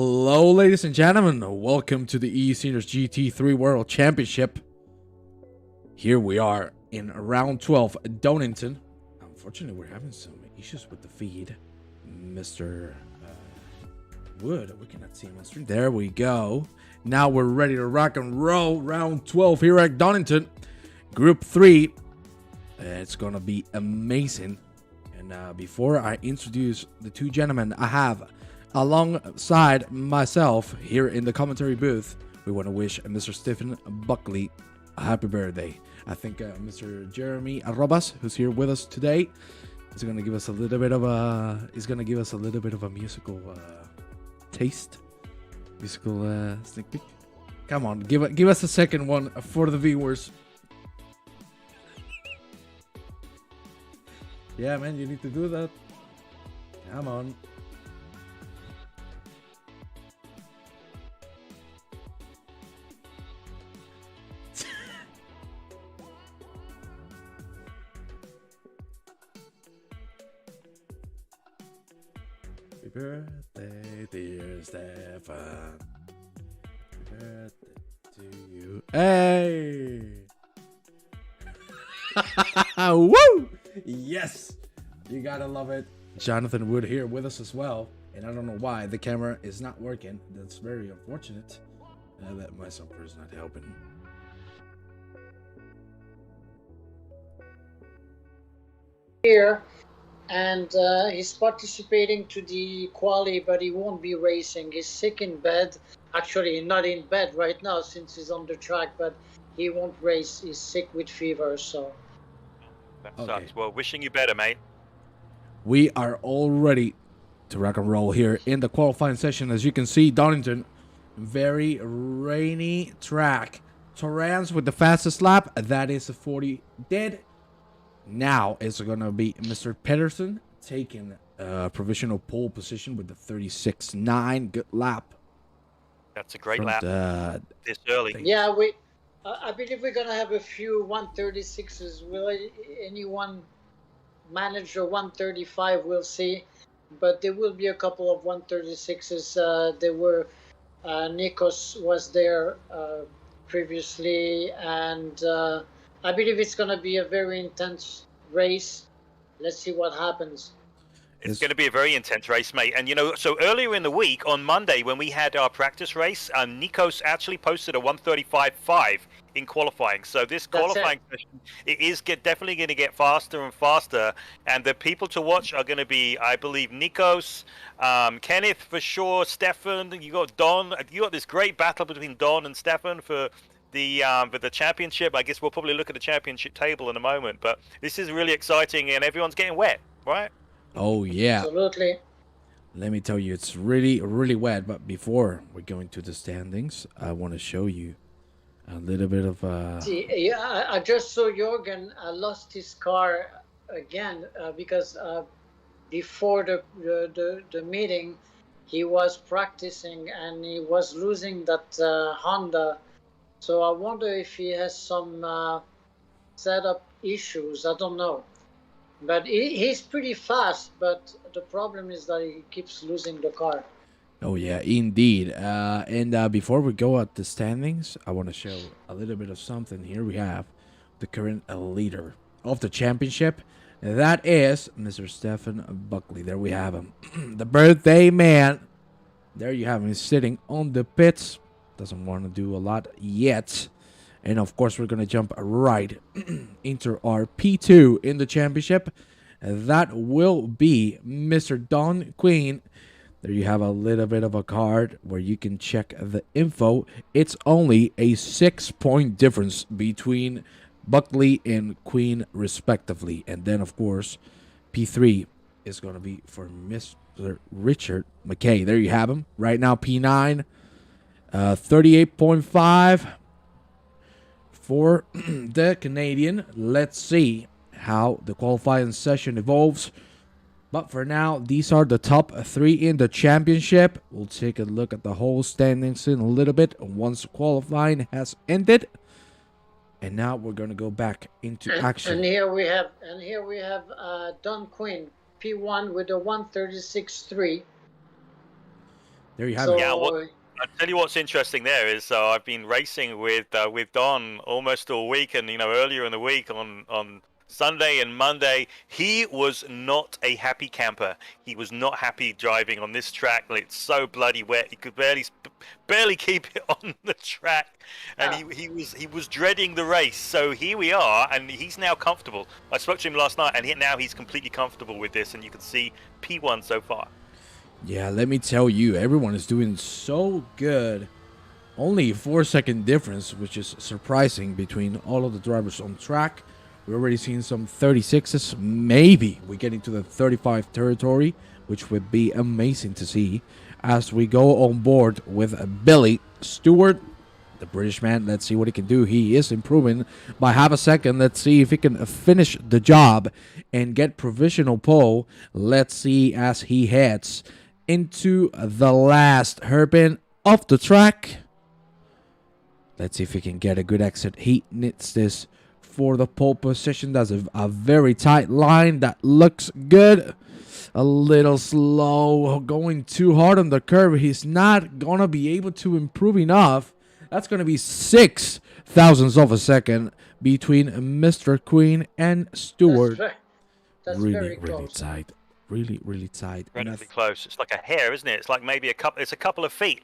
Hello, ladies and gentlemen. Welcome to the eSeniors GT3 World Championship. Here we are in round 12, Donington. Unfortunately, we're having some issues with the feed. Mr. Wood, we cannot see him on stream. There we go. Now we're ready to rock and roll. Round 12 here at Donington. Group 3. It's going to be amazing. And before I introduce the two gentlemen I have alongside myself here in the commentary booth, we want to wish Mr. Stefan Buckley a happy birthday. I think Mr. Jeremy Arrobas, who's here with us today, is going to give us a little bit of a musical taste, musical sneak peek. Come on, give us a second one for the viewers. Yeah, man, you need to do that. Come on. Happy birthday, dear Stefan. Happy birthday to you. Hey! Woo! Yes! You gotta love it. Jonathan Wood here with us as well. And I don't know why the camera is not working. That's very unfortunate. That my supper is not helping. Here, and he's participating to the quali, but he won't be racing. He's sick in bed. Actually, not in bed right now since he's on the track, but he won't race. He's sick with fever, so. That sucks. Well, wishing you better, mate. We are all ready to rock and roll here in the qualifying session. As you can see, Donington, very rainy track. Torrance with the fastest lap. That is a 40 dead. Now it's going to be Mr. Pedersen taking provisional pole position with the 36.9. Good lap. That's a great lap this early. Yeah, I believe we're going to have a few 136s. Will anyone manage a 135? We'll see. But there will be a couple of 136s. There were, Nikos was there previously. And I believe it's going to be a very intense race. Let's see what happens. It's going to be a very intense race, mate. And, you know, so earlier in the week, on Monday, when we had our practice race, Nikos actually posted a 135.5 in qualifying. So this qualifying session, it is definitely going to get faster and faster. And the people to watch are going to be, I believe, Nikos, Kenneth for sure, Stefan, you got Don. You got this great battle between Don and Stefan for the championship. I guess we'll probably look at the championship table in a moment. But this is really exciting, and everyone's getting wet, right? Oh, yeah. Absolutely. Let me tell you, it's really, really wet. But before we go into the standings, I want to show you a little bit of... Yeah, I just saw Jorgen lost his car again because before the meeting, he was practicing and he was losing that Honda. So I wonder if he has some setup issues. I don't know. But he's pretty fast, but the problem is that he keeps losing the car. Oh, yeah, indeed. And before we go at the standings, I want to show a little bit of something. Here we have the current leader of the championship. That is Mr. Stefan Buckley. There we have him. The birthday man. There you have him. He's sitting on the pits. Doesn't want to do a lot yet. And, of course, we're going to jump right into our P2 in the championship. That will be Mr. Don Queen. There you have a little bit of a card where you can check the info. It's only a 6-point difference between Buckley and Queen, respectively. And then, of course, P3 is going to be for Mr. Richard Mckay. There you have him. Right now, P9, 38.5. For the Canadian. Let's see how the qualifying session evolves. But for now, these are the top 3 in the championship. We'll take a look at the whole standings in a little bit once qualifying has ended. And now we're going to go back into action. And here we have Don Quinn, P1 with a 136.3. There you have So it. Yeah, I'll tell you what's interesting there is I've been racing with Don almost all week, and earlier in the week on Sunday and Monday, he was not a happy camper. He was not happy driving on this track. It's so bloody wet. He could barely keep it on the track, and he was dreading the race. So here we are, and he's now comfortable. I spoke to him last night, and now he's completely comfortable with this, and you can see P1 so far. Yeah, let me tell you, everyone is doing so good. Only a 4-second difference, which is surprising between all of the drivers on track. We're already seeing some 36s. Maybe we get into the 35 territory, which would be amazing to see as we go on board with Billy Stewart, the British man. Let's see what he can do. He is improving by half a second. Let's see if he can finish the job and get provisional pole. Let's see as he heads into the last hairpin of the track. Let's see if he can get a good exit. He needs this for the pole position. That's a very tight line. That looks good. A little slow, going too hard on the curve. He's not gonna be able to improve enough. That's gonna be 6 thousandths of a second between Mr. Queen and Stewart. That's really, very close. really tight. Really tight. Incredibly close. It's like a hair, isn't it? It's like maybe it's a couple of feet.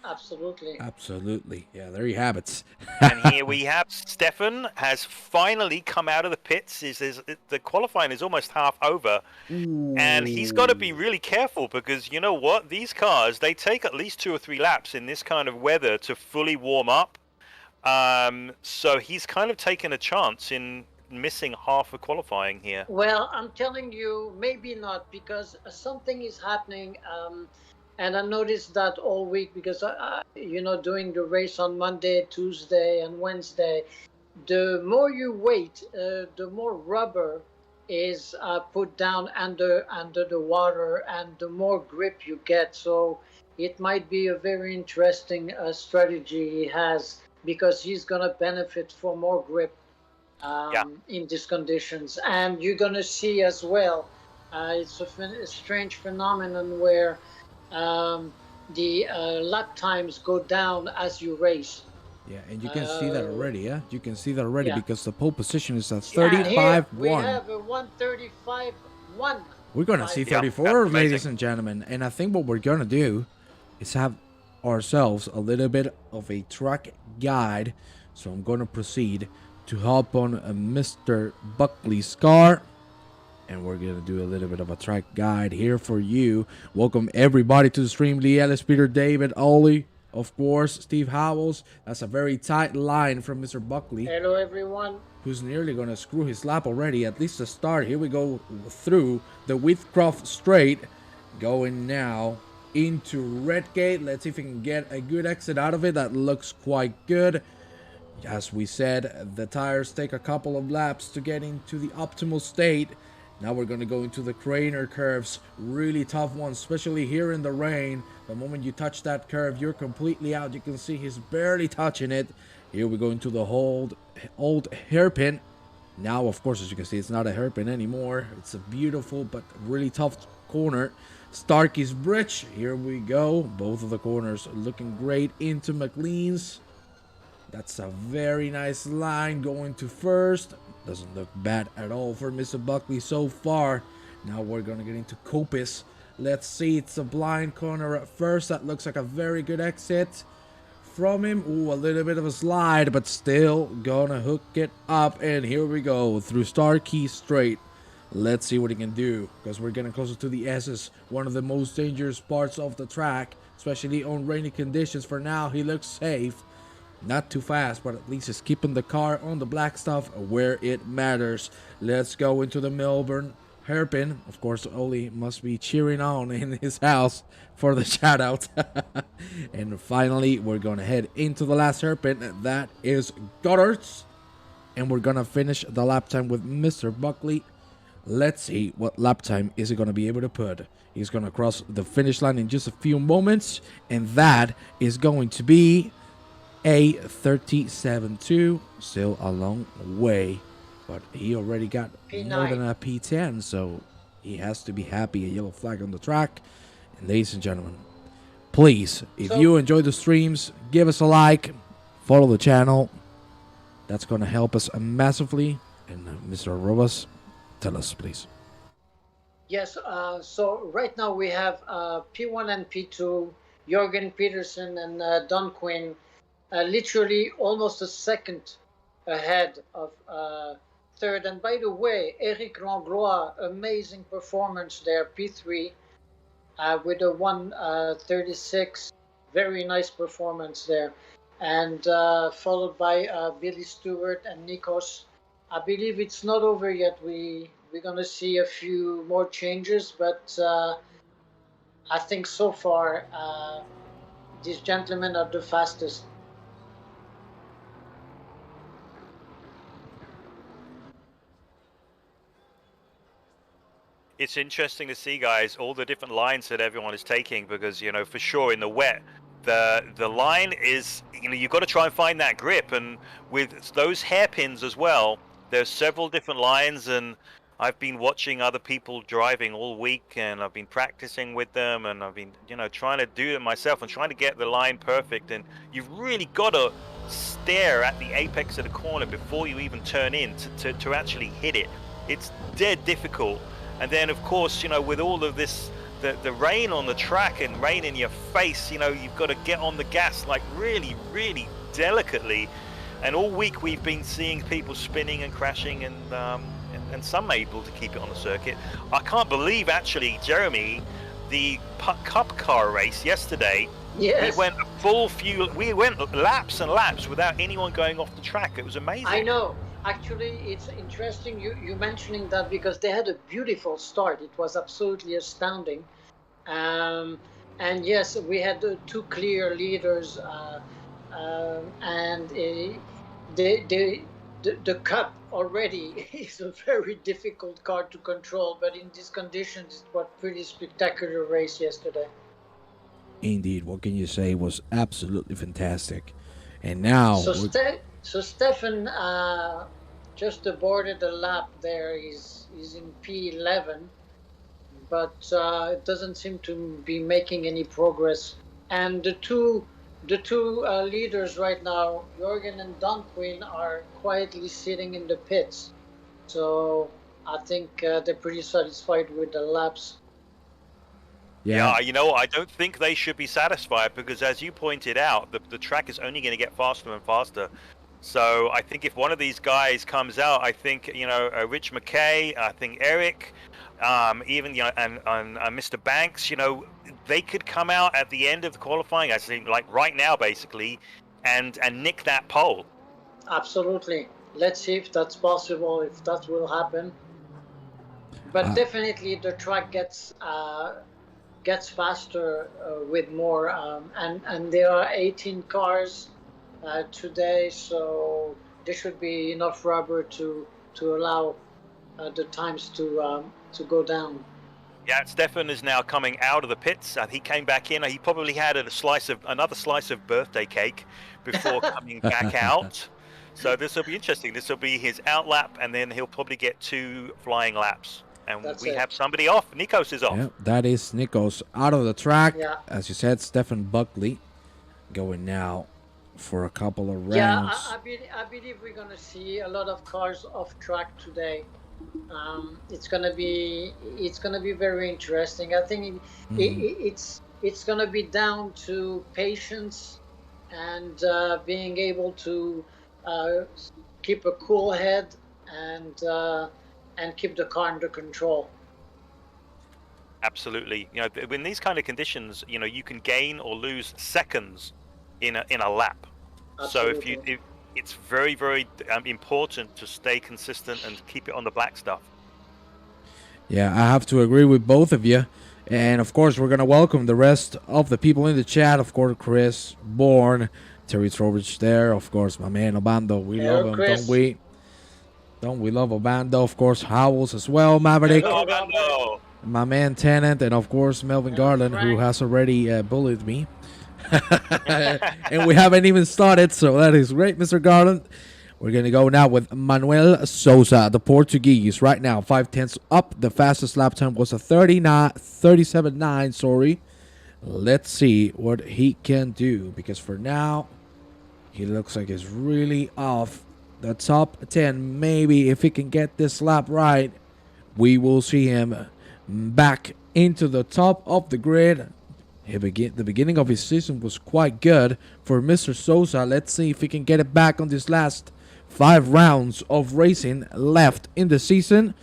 Absolutely. Yeah, there you have it. And here we have Stefan has finally come out of the pits. The qualifying is almost half over. Ooh. And he's got to be really careful because you know what? These cars, they take at least 2 or 3 laps in this kind of weather to fully warm up. So he's kind of taken a chance in missing half of qualifying here. Well, I'm telling you, maybe not, because something is happening. And I noticed that all week because, doing the race on Monday, Tuesday, and Wednesday, the more you wait, the more rubber is put down under the water, and the more grip you get. So it might be a very interesting strategy he has, because he's going to benefit from more grip in these conditions. And you're going to see as well, it's a strange phenomenon where the lap times go down as you race. Yeah, and you can see that already, yeah? You can see that already because the pole position is at 35-1. 35-1. We have a 135-1. We're going to see 34, ladies and gentlemen. And I think what we're going to do is have ourselves a little bit of a track guide. So I'm going to proceed to hop on Mr. Buckley's car. And we're going to do a little bit of a track guide here for you. Welcome everybody to the stream. Lee Ellis, Peter, David, Ollie, of course, Steve Howells. That's a very tight line from Mr. Buckley. Hello, everyone. Who's nearly going to screw his lap already. At least to start. Here we go through the Whitcroft Straight. Going now into Redgate. Let's see if we can get a good exit out of it. That looks quite good. As we said, the tires take a couple of laps to get into the optimal state. Now we're going to go into the Craner curves. Really tough ones, especially here in the rain. The moment you touch that curve, you're completely out. You can see he's barely touching it. Here we go into the old hairpin. Now, of course, as you can see, it's not a hairpin anymore. It's a beautiful but really tough corner. Starkey's Bridge. Here we go. Both of the corners looking great into McLean's. That's a very nice line going to first. Doesn't look bad at all for Mr. Buckley so far. Now we're going to get into Coppice. Let's see. It's a blind corner at first. That looks like a very good exit from him. Ooh, a little bit of a slide, but still gonna hook it up. And here we go through Starkey Straight. Let's see what he can do, because we're getting closer to the S's. One of the most dangerous parts of the track, especially on rainy conditions. For now, he looks safe. Not too fast, but at least he's keeping the car on the black stuff where it matters. Let's go into the Melbourne hairpin. Of course, Oli must be cheering on in his house for the shout out. And finally, we're going to head into the last hairpin. That is Goddard's. And we're going to finish the lap time with Mr. Buckley. Let's see what lap time is he going to be able to put. He's going to cross the finish line in just a few moments. And that is going to be a 37.2, still a long way, but he already got P9. more than a P10, so he has to be happy. A yellow flag on the track. And ladies and gentlemen, Please, if you enjoy the streams, give us a like, follow the channel. That's going to help us massively. And Mr. Robas, tell us, please. Yes, so right now we have P1 and P2, Jorgen Petersen and Don Quinn, literally almost a second ahead of third. And by the way, Eric Langlois, amazing performance there, P3, with a 1:36, very nice performance there. And followed by Billy Stewart and Nikos. I believe it's not over yet. We're going to see a few more changes, but I think so far these gentlemen are the fastest. It's interesting to see, guys, all the different lines that everyone is taking, because, you know, for sure in the wet, the line is, you know, you've got to try and find that grip, and with those hairpins as well, there's several different lines, and I've been watching other people driving all week, and I've been practicing with them, and I've been, you know, trying to do it myself and trying to get the line perfect, and you've really got to stare at the apex of the corner before you even turn in to actually hit it. It's dead difficult. And then, of course, you know, with all of this, the rain on the track and rain in your face, you know, you've got to get on the gas like really, really delicately. And all week we've been seeing people spinning and crashing, and some able to keep it on the circuit. I can't believe, actually, Jeremy, the Cup car race yesterday, yes. We went laps and laps without anyone going off the track. It was amazing. I know. Actually, it's interesting you mentioning that, because they had a beautiful start. It was absolutely astounding. And yes, we had two clear leaders, and the Cup already is a very difficult car to control, but in these conditions, it was a pretty spectacular race yesterday. Indeed, what can you say? It was absolutely fantastic. And now... So Stefan just aborted a lap there. He's in P11, but it doesn't seem to be making any progress. And the two leaders right now, Jorgen and Don Quinn, are quietly sitting in the pits. So I think they're pretty satisfied with the laps. Yeah, you know, I don't think they should be satisfied, because as you pointed out, the track is only going to get faster and faster. So I think if one of these guys comes out, I think, you know, Rich Mckay, I think Eric, even, you know, and Mr. Banks, you know, they could come out at the end of the qualifying, I think, like right now, basically, and nick that pole. Absolutely. Let's see if that's possible, if that will happen. But definitely the track gets faster with more, and there are 18 cars today, so there should be enough rubber to allow the times to go down. Yeah, Stefan is now coming out of the pits. He came back in. He probably had another slice of birthday cake before coming back out. So this will be interesting. This will be his out lap, and then he'll probably get 2 flying laps. And we have somebody off. Nikos is off. Yeah, that is Nikos out of the track. Yeah. As you said, Stefan Buckley going now for a couple of rounds. Yeah, I believe we're going to see a lot of cars off track today. It's going to be very interesting. I think it's going to be down to patience and being able to keep a cool head and keep the car under control. Absolutely. You know, in these kind of conditions, you know, you can gain or lose seconds in a lap. Absolutely. So if it's very, very important to stay consistent and keep it on the black stuff. Yeah, I have to agree with both of you. And of course, we're going to welcome the rest of the people in the chat. Of course, Chris, Bourne, Terry Trowbridge there. Of course, my man Obando. We love him, Chris. don't we? Don't we love Obando? Of course, Howells as well, Maverick. Obando. My man Tennant, and of course, Melvin Garland, who has already bullied me. And we haven't even started, so that is great, Mr. Garland. We're going to go now with Manuel Sousa, the Portuguese. Right now, 5/10 up. The fastest lap time was a 37.9, sorry. Let's see what he can do, because for now, he looks like he's really off the top 10. Maybe if he can get this lap right, we will see him back into the top of the grid. The beginning of his season was quite good for Mr. Sosa. Let's see if he can get it back on this last 5 rounds of racing left in the season.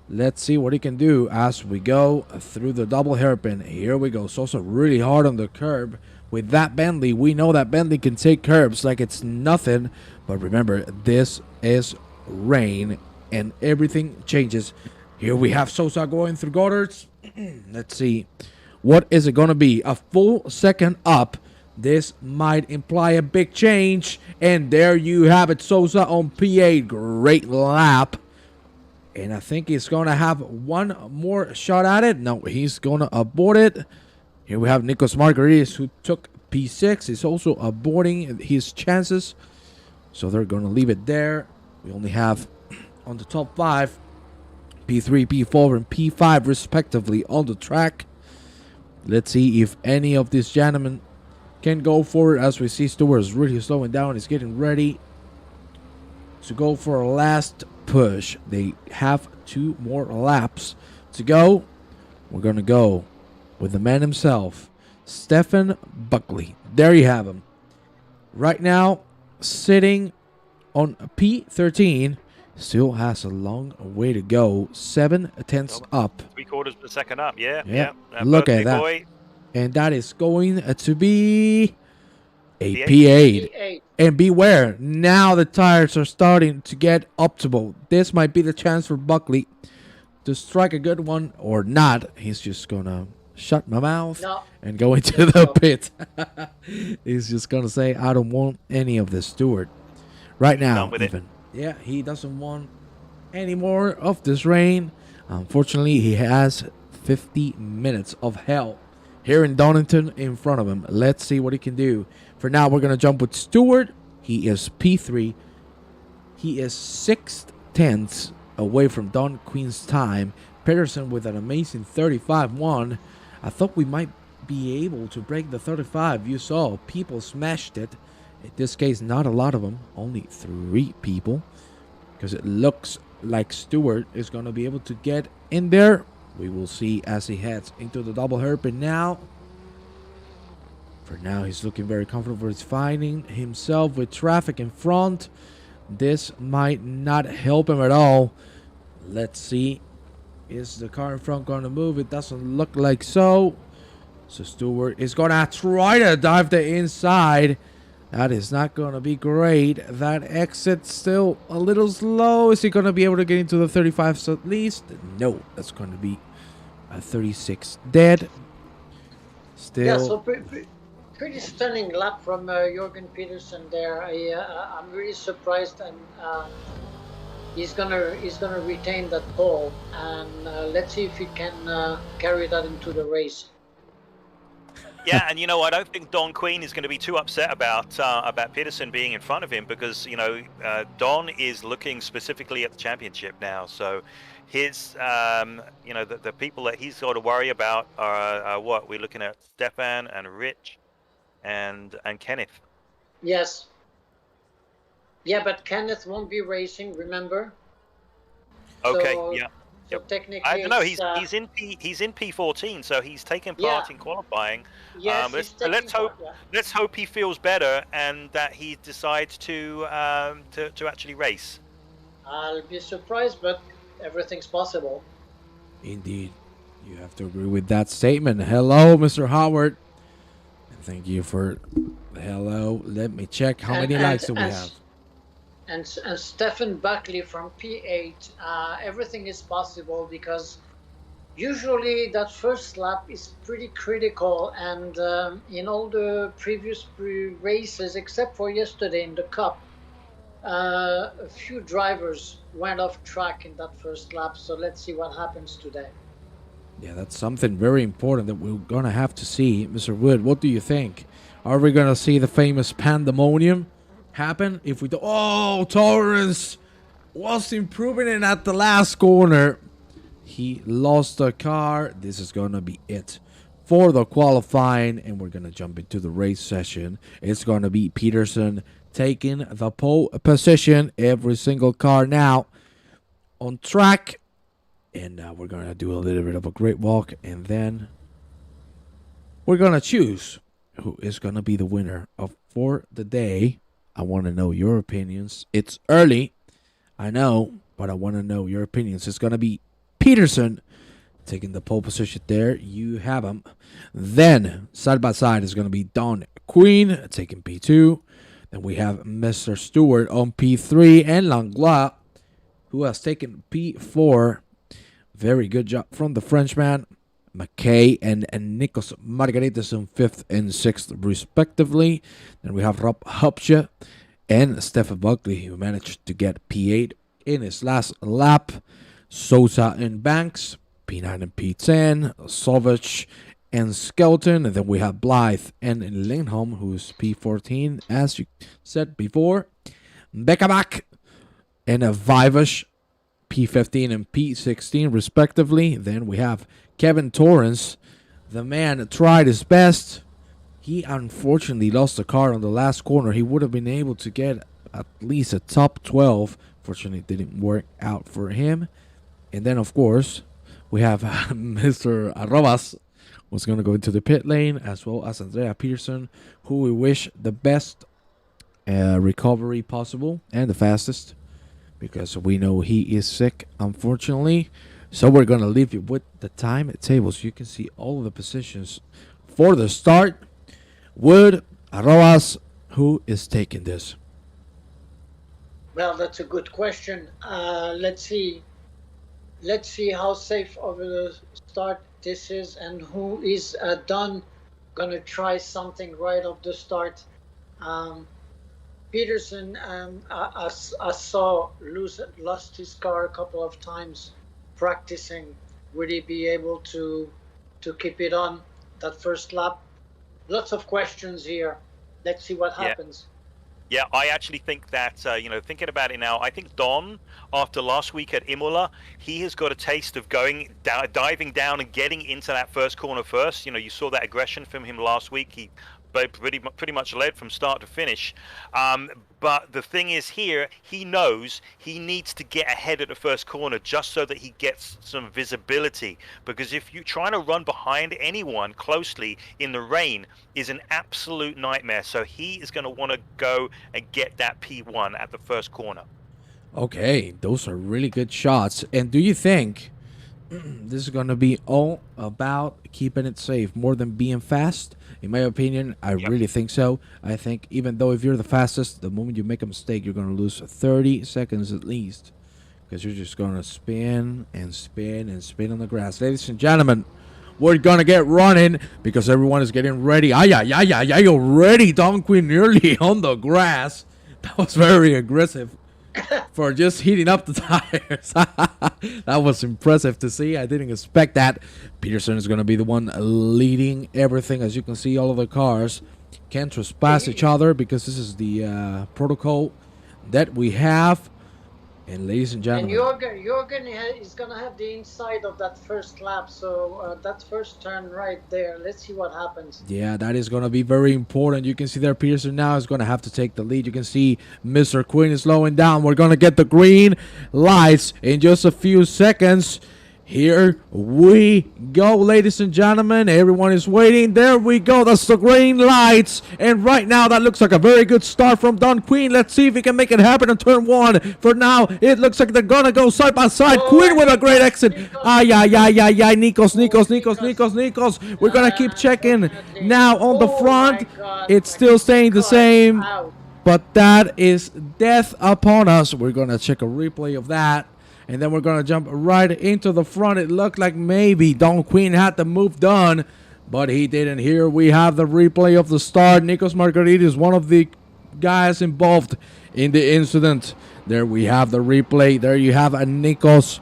Let's see what he can do as we go through the double hairpin. Here we go. Sosa really hard on the curb with that Bentley. We know that Bentley can take curbs like it's nothing. But remember, this is rain and everything changes. Here we have Sosa going through gutters. Let's see. What is it going to be? A full second up. This might imply a big change. And there you have it. Sosa on P8. Great lap. And I think he's going to have one more shot at it. No, he's going to abort it. Here we have Nikos Margaritis, who took P6. He's also aborting his chances. So they're going to leave it there. We only have on the top 5, P3, P4, and P5 respectively on the track. Let's see if any of these gentlemen can go for it, as we see Stewart is really slowing down. He's getting ready to go for a last push. They have 2 more laps to go. We're going to go with the man himself, Stefan Buckley. There you have him. Right now, sitting on P13. Still has a long way to go. 7/10 up. 3/4 of a second up. Yeah. Look at that. Boy. And that is going to be a P8. And beware, now the tires are starting to get optimal. This might be the chance for Buckley to strike a good one, or not. He's just going to shut my mouth and go into the pit. He's just going to say, I don't want any of this, Stewart. Right now, even. Yeah, he doesn't want any more of this rain. Unfortunately, he has 50 minutes of hell here in Donington in front of him. Let's see what he can do. For now, we're going to jump with Stewart. He is P3. He is 6/10 away from Don Queen's time. Peterson with an amazing 35-1. I thought we might be able to break the 35. You saw people smashed it. In this case, not a lot of them. Only 3 people. Because it looks like Stewart is going to be able to get in there. We will see as he heads into the double hairpin now. For now, he's looking very comfortable. He's finding himself with traffic in front. This might not help him at all. Let's see. Is the car in front going to move? It doesn't look like so. So Stewart is going to try to dive the inside. That is not going to be great. That exit's still a little slow. Is he going to be able to get into the 35s at least? No, that's going to be a 36 dead. Still. Yeah, so pretty stunning lap from Jorgen Peterson there. I'm really surprised, and he's gonna retain that pole. And let's see if he can carry that into the race. Yeah, and I don't think Don Queen is going to be too upset about Peterson being in front of him, because Don is looking specifically at the championship now. So his the people that he's got to worry about are what we're looking at: Stefan and Rich and Kenneth. Yes. Yeah, but Kenneth won't be racing. Remember. Okay. So, yeah. So technically, I don't know. He's in P14, so he's taken part in qualifying. Yes, let's hope he feels better and that he decides to actually race. I'll be surprised, but everything's possible. Indeed, you have to agree with that statement. Hello, Mr. Howard. Thank you for the hello. Let me check how many likes do we have. And Stefan Buckley from P8, everything is possible, because usually that first lap is pretty critical, and in all the previous races, except for yesterday in the Cup, a few drivers went off track in that first lap, so let's see what happens today. Yeah, that's something very important that we're going to have to see. Mr. Wood, what do you think? Are we going to see the famous pandemonium happen if we do? Oh, Torrance was improving it at the last corner. He lost the car. This is gonna be it for the qualifying, and we're going to jump into the race session. It's going to be Peterson taking the pole position. Every single car now on track. And we're going to do a little bit of a great walk, and then we're going to choose who is going to be the winner for the day. I want to know your opinions. It's early, I know, but I want to know your opinions. It's going to be Peterson taking the pole position there. You have him. Then, side by side, is going to be Don Queen taking P2. Then we have Mr. Stewart on P3, and Langla, who has taken P4. Very good job from the Frenchman. Mckay and Nikos Margaritis in 5th and 6th, respectively. Then we have Rob Hupsche and Stefan Buckley, who managed to get P8 in his last lap. Sosa and Banks, P9 and P10. Sauvage and Skelton. And then we have Blythe and Lindholm, who's P14, as you said before. Beckerback and Vivash, P15 and P16 respectively. Then we have Kevin Torrance. The man tried his best. He unfortunately lost the car on the last corner. He would have been able to get at least a top 12. Fortunately, it didn't work out for him. And then, of course, we have Mr. Arrobas, who's going to go into the pit lane, as well as Andrea Peterson, who we wish the best recovery possible and the fastest, because we know he is sick, unfortunately. So we're going to leave you with the time table so you can see all of the positions for the start. Wood, Arroas, who is taking this? Well, that's a good question. Let's see how safe of a start this is, and who is done going to try something right off the start. Peterson, I saw lost his car a couple of times practicing. Would he be able to keep it on that first lap? Lots of questions here. Let's see what happens. Yeah, I actually think that, thinking about it now, I think Don, after last week at Imola, he has got a taste of going diving down and getting into that first corner first. You know, you saw that aggression from him last week. He pretty much led from start to finish. But the thing is here, he knows he needs to get ahead at the first corner just so that he gets some visibility. Because if you're trying to run behind anyone closely in the rain is an absolute nightmare. So he is going to want to go and get that P1 at the first corner. Okay, those are really good shots. And do you think this is going to be all about keeping it safe more than being fast? In my opinion, I really think so. I think even though if you're the fastest, the moment you make a mistake, you're going to lose 30 seconds at least, because you're just going to spin and spin and spin on the grass. Ladies and gentlemen, we're going to get running because everyone is getting ready. Already Don Quinn nearly on the grass. That was very aggressive for just heating up the tires. That was impressive to see. I didn't expect that. Peterson is going to be the one leading everything. As you can see, all of the cars can't trespass each other because this is the protocol that we have. And ladies and gentlemen, Jorgen is going to have the inside of that first lap, so that first turn right there. Let's see what happens. Yeah, that is going to be very important. You can see there Peterson now is going to have to take the lead. You can see Mr. Quinn is slowing down. We're going to get the green lights in just a few seconds. Here we go, ladies and gentlemen. Everyone is waiting. There we go. That's the green lights. And right now, that looks like a very good start from Don Quinn. Let's see if he can make it happen in turn one. For now, it looks like they're going to go side by side. Quinn with a great exit. Nikos. We're going to keep checking. Now on the front, it's still staying the same. But that is death upon us. We're going to check a replay of that. And then we're going to jump right into the front. It looked like maybe Don Quinn had the move done, but he didn't. Here we have the replay of the start. Nikos Margaritis, one of the guys involved in the incident. There we have the replay. There you have a Nikos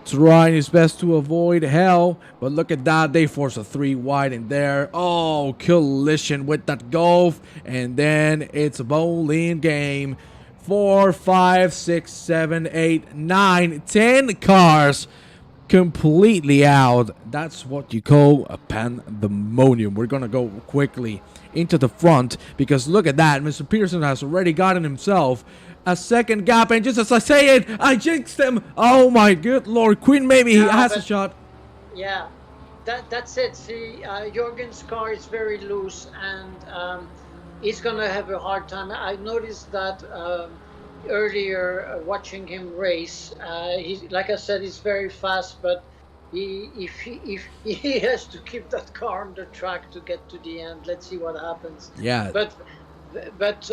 trying his best to avoid hell. But look at that. They force a 3 wide in there. Oh, collision with that Golf. And then it's a bowling game. 4, 5, 6, 7, 8, 9, 10 cars completely out. That's what you call a pandemonium. We're gonna go quickly into the front because look at that. Mr. Peterson has already gotten himself a second gap, and just as I say it, I jinxed him. Oh my good lord. Queen, maybe he has a shot. Yeah, that's it. See, Jorgen's car is very loose, and he's gonna have a hard time. I noticed that earlier watching him race. He's, like I said, he's very fast, but if he has to keep that car on the track to get to the end. Let's see what happens. Yeah. But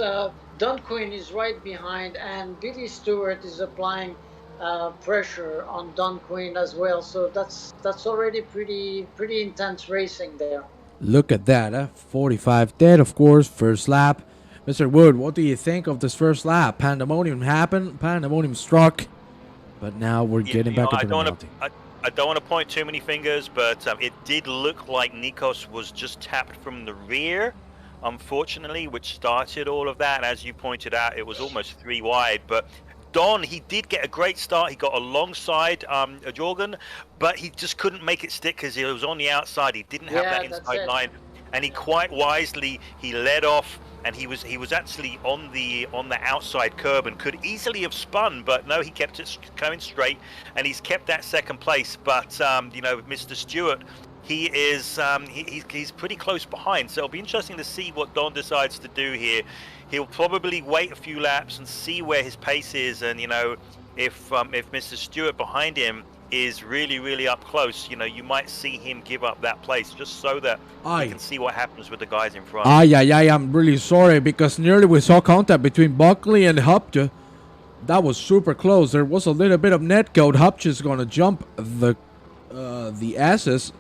Don Quinn is right behind, and Billy Stewart is applying pressure on Don Quinn as well. So that's already pretty intense racing there. Look at that, 45 dead, of course, first lap. Mr. Wood, what do you think of this first lap? Pandemonium happened, pandemonium struck, but now we're getting back into the mounting. I don't want to point too many fingers, but it did look like Nikos was just tapped from the rear, unfortunately, which started all of that. And as you pointed out, it was almost 3 wide, but Don, he did get a great start. He got alongside Jorgen, but he just couldn't make it stick because he was on the outside. He didn't have that inside line, and he quite wisely he led off, and he was actually on the outside curb and could easily have spun, but no, he kept it coming straight, and he's kept that second place. But you know, Mr. Stewart, he is he's pretty close behind, so it'll be interesting to see what Don decides to do here. He'll probably wait a few laps and see where his pace is, and you know, if Mr. Stewart behind him is really up close, you know, you might see him give up that place just so that you can see what happens with the guys in front. I'm really sorry because nearly we saw contact between Buckley and Hupje. That was super close. There was a little bit of net code. Hupje's gonna jump the S's.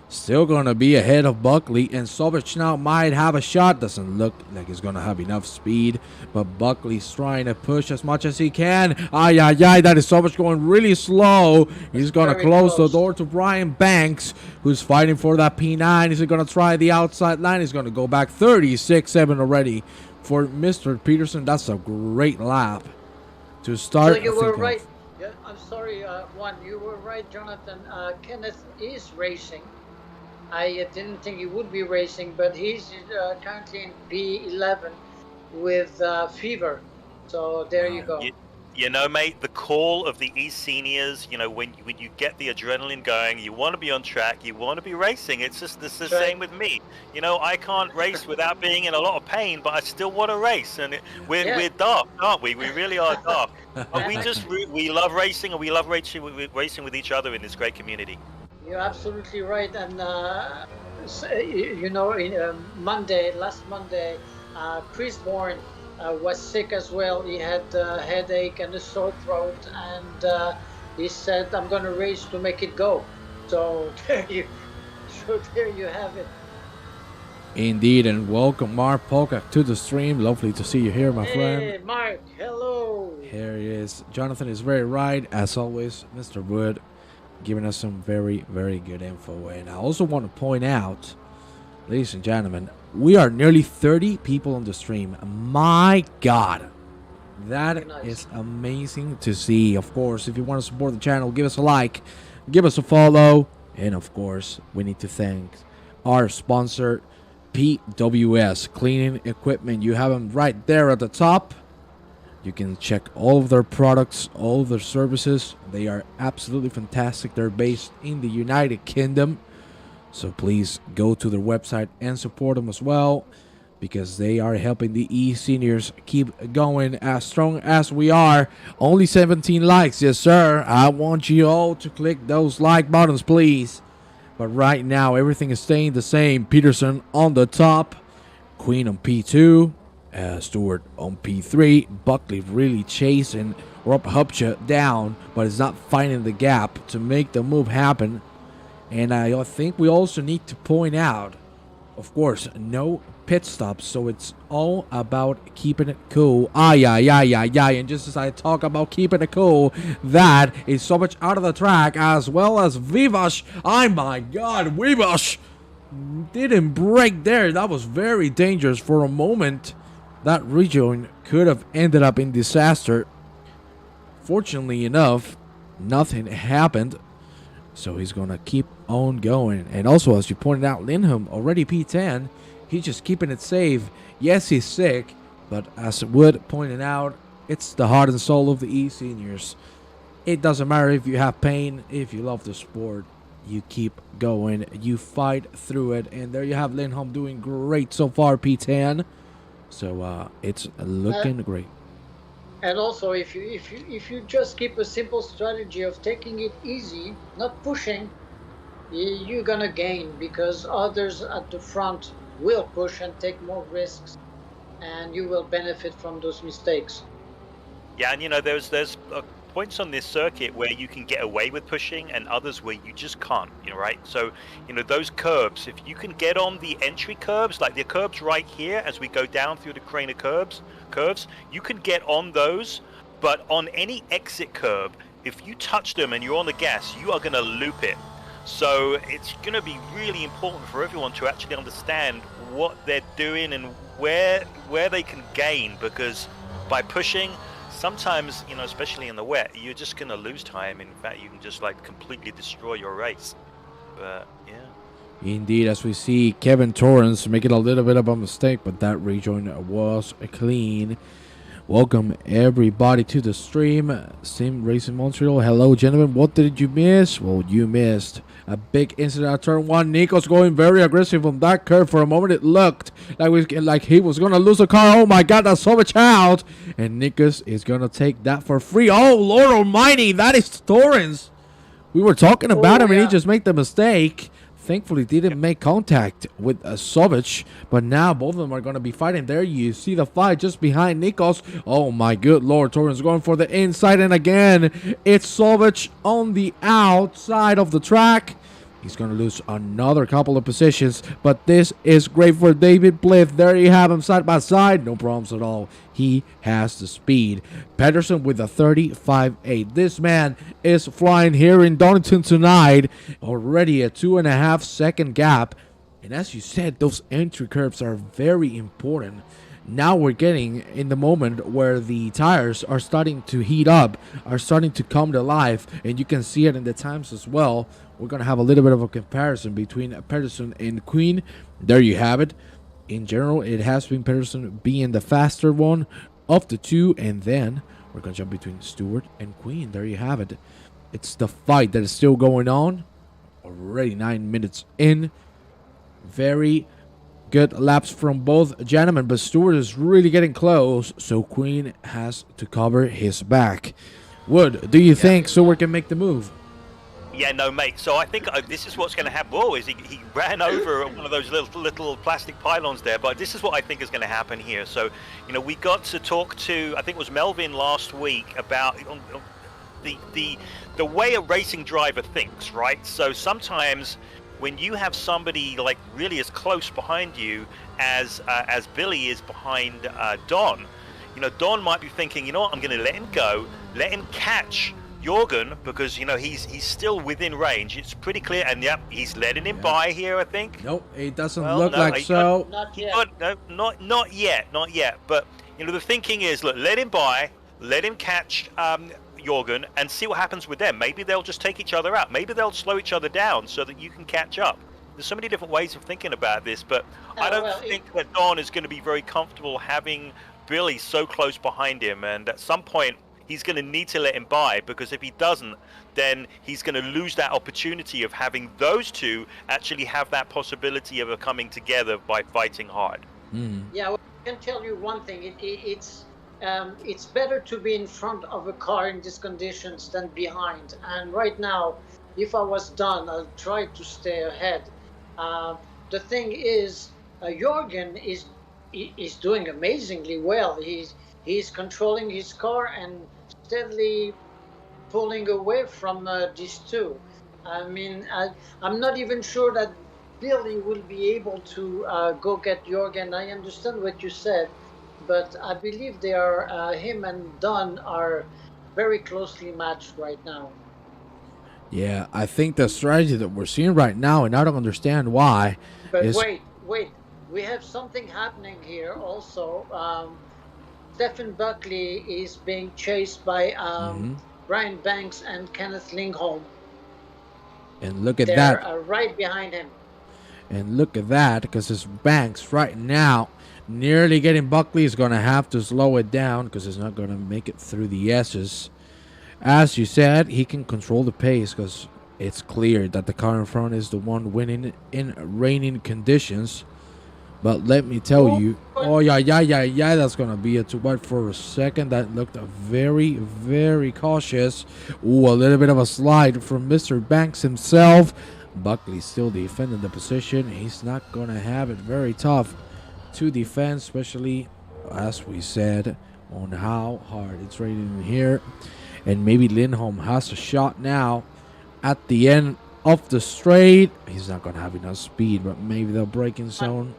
Still gonna be ahead of Buckley, and Sovic now might have a shot. Doesn't look like he's gonna have enough speed, but Buckley's trying to push as much as he can. That is Sovic going really slow. He's gonna close the door to Brian Banks, who's fighting for that P9. Is he gonna try the outside line? He's gonna go back 36-7 already for Mr. Peterson. That's a great lap to start. So you were right. Yeah, I'm sorry, you were right, Jonathan. Kenneth is racing. I didn't think he would be racing, but he's currently in P11 with fever. So there you go. You know, mate, the call of the eSeniors, you know, when you get the adrenaline going, you want to be on track, you want to be racing. It's just the same with me. You know, I can't race without being in a lot of pain, but I still want to race. And we're dark, aren't we? We really are dark. But we love racing, and we love racing with each other in this great community. You're absolutely right, and you know, last Monday, Chris Bourne was sick as well. He had a headache and a sore throat, and he said, "I'm going to race to make it go." So there you have it. Indeed, and welcome Mark Polka to the stream. Lovely to see you here, my friend. Hey, Mark, hello. Here he is. Jonathan is very right, as always. Mr. Wood giving us some very good info. And I also want to point out, ladies and gentlemen, we are nearly 30 people on the stream. My God, that is amazing to see. Of course, if you want to support the channel, give us a like, give us a follow, and of course, we need to thank our sponsor, PWS Cleaning Equipment. You have them right there at the top. You can check all of their products, all of their services. They are absolutely fantastic. They're based in the United Kingdom. So please go to their website and support them as well, because they are helping the eSeniors keep going as strong as we are. Only 17 likes. Yes, sir. I want you all to click those like buttons, please. But right now, everything is staying the same. Peterson on the top. Queen on P2. Stewart on P3. Buckley really chasing Rob Hupje down, but is not finding the gap to make the move happen. And I think we also need to point out, of course, no pit stops, so it's all about keeping it cool. And just as I talk about keeping it cool, that is so much out of the track, as well as Vivas. Oh my God, Vivas didn't break there. That was very dangerous for a moment. That region could have ended up in disaster. Fortunately enough, nothing happened. So he's going to keep on going. And also, as you pointed out, Lindholm already P10. He's just keeping it safe. Yes, he's sick. But as Wood pointed out, it's the heart and soul of the eSeniors. It doesn't matter if you have pain, if you love the sport. You keep going. You fight through it. And there you have Lindholm doing great so far, P10. So it's looking great. And also, if you just keep a simple strategy of taking it easy, not pushing, you're gonna gain, because others at the front will push and take more risks, and you will benefit from those mistakes. Yeah, and there's points on this circuit where you can get away with pushing, and others where you just can't. Right? So those curbs, if you can get on the entry curbs, like the curbs right here as we go down through the crane of curves, you can get on those. But on any exit curb, if you touch them and you're on the gas, you are going to loop it. So it's going to be really important for everyone to actually understand what they're doing and where they can gain, because by pushing, sometimes, especially in the wet, you're just going to lose time. In fact, you can just completely destroy your race. But yeah. Indeed, as we see Kevin Torrance making a little bit of a mistake, but that rejoin was clean. Welcome everybody to the stream. Sim Racing Montreal. Hello, gentlemen. What did you miss? Well, you missed a big incident at turn 1. Nico's going very aggressive on that curve. For a moment, it looked like he was going to lose the car. Oh my God, that's so much out. And Nikos is going to take that for free. Oh, Lord Almighty, that is Torrance. We were talking about him, and he just made the mistake. Thankfully, didn't make contact with Savic, but now both of them are going to be fighting. There you see the fight just behind Nikos. Oh my good Lord, Torrance going for the inside, and again, it's Savic on the outside of the track. He's going to lose another couple of positions, but this is great for David Bliff. There you have him side by side. No problems at all. He has the speed. Pedersen with a 35.8. This man is flying here in Donington tonight. Already a 2.5 second gap. And as you said, those entry curves are very important. Now we're getting in the moment where the tires are starting to heat up, are starting to come to life, and you can see it in the times as well. We're going to have a little bit of a comparison between Pedersen and Queen. There you have it. In general, it has been Pedersen being the faster one of the two, and then we're going to jump between Stewart and Queen. There you have it. It's the fight that is still going on. Already 9 minutes in. Very good laps from both gentlemen, but Stewart is really getting close, so Queen has to cover his back. Wood, do you think Stewart can make the move? Yeah, no, mate. So I think this is what's going to happen. Whoa, is he ran over one of those little plastic pylons there, but this is what I think is going to happen here. So, we got to talk to, I think it was Melvin last week, about the way a racing driver thinks, right? So sometimes when you have somebody really as close behind you as Billy is behind Don, Don might be thinking, what, I'm going to let him go, let him catch Jorgen, because he's still within range. It's pretty clear, and yep, he's letting him by here, I think. Nope, it doesn't look like so. Not yet. Not yet. But the thinking is, look, let him by, let him catch Jorgen, and see what happens with them. Maybe they'll just take each other out. Maybe they'll slow each other down so that you can catch up. There's so many different ways of thinking about this, but I don't think that Don is going to be very comfortable having Billy so close behind him, and at some point he's going to need to let him by, because if he doesn't, then he's going to lose that opportunity of having those two actually have that possibility of coming together by fighting hard. Yeah, well, I can tell you one thing. It's better to be in front of a car in these conditions than behind. And right now, if I was done, I'll try to stay ahead. The thing is, Jorgen is doing amazingly well. He's controlling his car and steadily pulling away from these two. I mean, I'm not even sure that Billy will be able to go get Jorgen. I understand what you said, but I believe they are him and Don are very closely matched right now. Yeah, I think the strategy that we're seeing right now, and I don't understand why. But wait, we have something happening here also. Stefan Buckley is being chased by Brian Banks and Kenneth Lindholm. And look at They're that. right behind him. And look at that, because his Banks right now nearly getting Buckley. Is going to have to slow it down because he's not going to make it through the S's. As you said, he can control the pace because it's clear that the car in front is the one winning in raining conditions. But let me tell you, oh yeah, that's going to be a too wide for a second. That looked very, very cautious. Ooh, a little bit of a slide from Mr. Banks himself. Buckley still defending the position. He's not going to have it very tough to defend, especially, as we said, on how hard it's raining here. And maybe Lindholm has a shot now at the end of the straight. He's not going to have enough speed, but maybe the braking zone.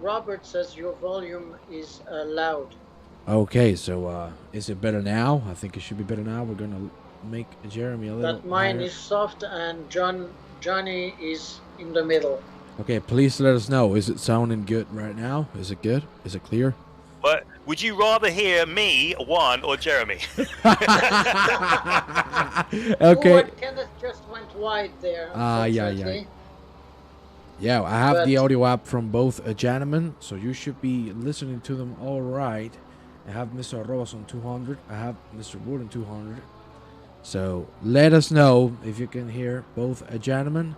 Robert says your volume is loud. Okay, so is it better now? I think it should be better now. We're going to make Jeremy a little That mine higher. is soft and Johnny is in the middle. Okay, please let us know. Is it sounding good right now? Is it good? Is it clear? But would you rather hear me, Juan, or Jeremy? Okay. Oh, Kenneth just went wide there. Yeah. Yeah, I have the audio app from both gentlemen, so you should be listening to them all right. I have Mr. Arrobas on 200. I have Mr. Wood on 200. So let us know if you can hear both gentlemen.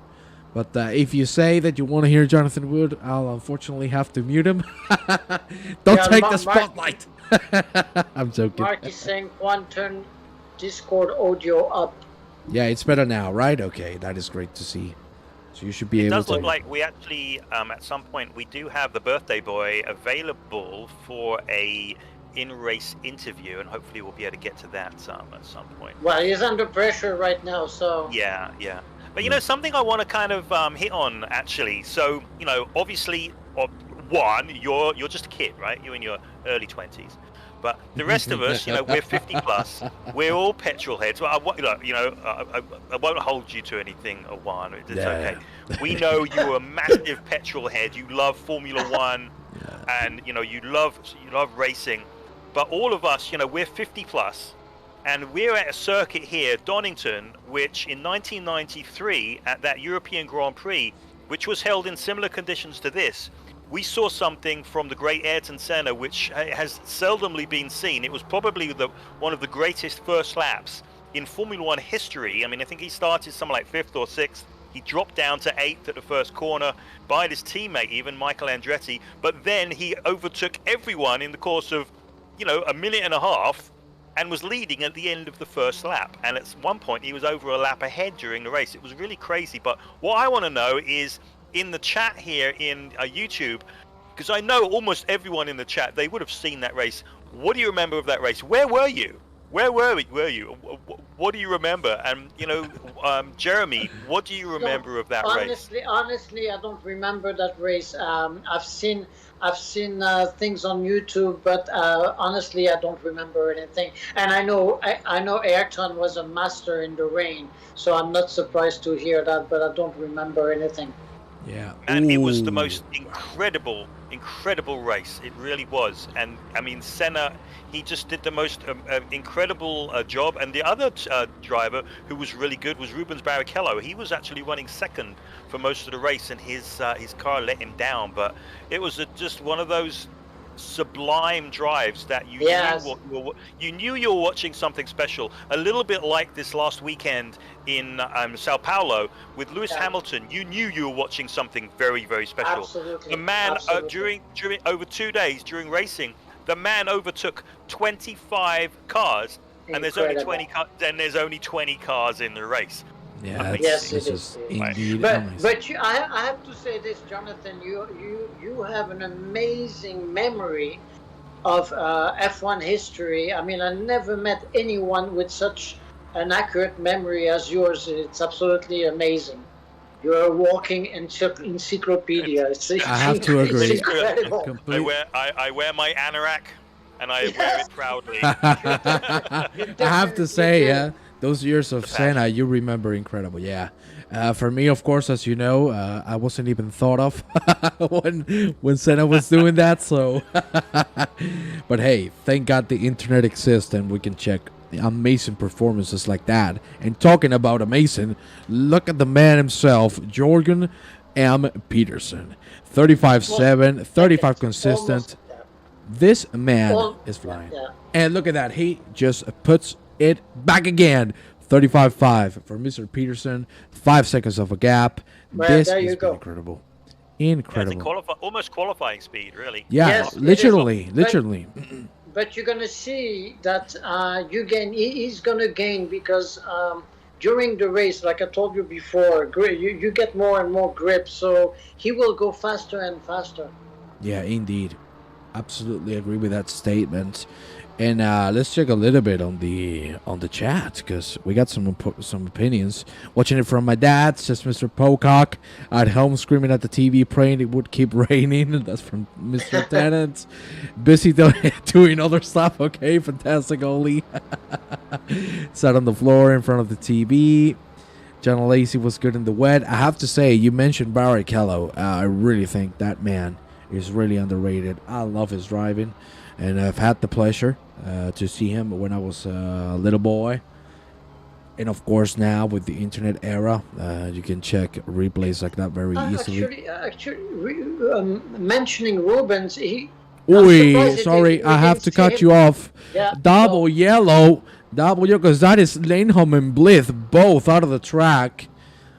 But if you say that you want to hear Jonathan Wood, I'll unfortunately have to mute him. Don't take the spotlight. I'm joking. Mark is saying, Juan, turn Discord audio up. Yeah, it's better now, right? Okay, that is great to see. So you should be able to... It does look like we actually, at some point, we do have the birthday boy available for a in-race interview, and hopefully we'll be able to get to that at some point. Well, he's under pressure right now, so... Yeah. But, you know, something I want to kind of hit on, actually. So, you know, obviously, one, you're just a kid, right? You're in your early 20s. But the rest of us, you know, we're 50 plus. We're all petrol heads. Well, I won't hold you to anything, Juan. It's okay. We know you're a massive petrol head. You love Formula One, and you know you love racing. But all of us, you know, we're 50 plus, and we're at a circuit here, Donington, which in 1993 at that European Grand Prix, which was held in similar conditions to this. We saw something from the great Ayrton Senna, which has seldomly been seen. It was probably one of the greatest first laps in Formula One history. I mean, I think he started something like 5th or 6th. He dropped down to 8th at the first corner by his teammate, even Michael Andretti. But then he overtook everyone in the course of, you know, a minute and a half and was leading at the end of the first lap. And at one point, he was over a lap ahead during the race. It was really crazy. But what I want to know is, in the chat here in YouTube, because I know almost everyone in the chat, they would have seen that race. What do you remember of that race? Where were you? Where were you? What do you remember? And you know, Jeremy, what do you remember of that race? Honestly, I don't remember that race. I've seen things on YouTube, but honestly, I don't remember anything. And I know Ayrton was a master in the rain, so I'm not surprised to hear that. But I don't remember anything. Yeah, and it was the most incredible race. It really was. And I mean, Senna, he just did the most incredible job. And the other driver who was really good was Rubens Barrichello. He was actually running second for most of the race, and his car let him down. But it was just one of those sublime drives that you knew you were watching something special. A little bit like this last weekend in Sao Paulo with Lewis Hamilton. You knew you were watching something very, very special. Absolutely. The man during over 2 days during racing, the man overtook 25 cars. And there's only 20 cars in the race. Yeah, yes, it is indeed. But I have to say this, Jonathan. You have an amazing memory of F1 history. I mean, I never met anyone with such an accurate memory as yours. It's absolutely amazing. You're a walking encyclopedia. I have to agree. It's incredible. I wear my anorak, and I wear it proudly. I have to say, those years of Senna, you remember incredible. Yeah. For me, of course, as you know, I wasn't even thought of when Senna was doing that. So, but hey, thank God the internet exists and we can check amazing performances like that. And talking about amazing, look at the man himself, Jorgen M. Peterson. 35-7, 35 consistent. This man is flying. Yeah. And look at that. He just puts it back again. 35-5 for Mr. Peterson. 5 seconds of a gap. Well, this is incredible. Incredible. Yeah, almost qualifying speed, really. Yeah, yes, literally. But you're going to see that he's going to gain because during the race, like I told you before, you get more and more grip. So he will go faster and faster. Yeah, indeed. Absolutely agree with that statement. And let's check a little bit on the chat because we got some opinions. Watching it from my dad, says Mr. Pocock. At home screaming at the TV, praying it would keep raining. That's from Mr. Tennant. Busy doing other stuff. Okay, fantastic, Oli. Sat on the floor in front of the TV. John Lacey was good in the wet. I have to say, you mentioned Barrichello. I really think that man is really underrated. I love his driving. And I've had the pleasure to see him when I was a little boy. And of course now with the internet era, you can check replays like that very easily. Mentioning Rubens, sorry, I have to cut you off. Yeah, double yellow, because that is Lindholm and Blith both out of the track.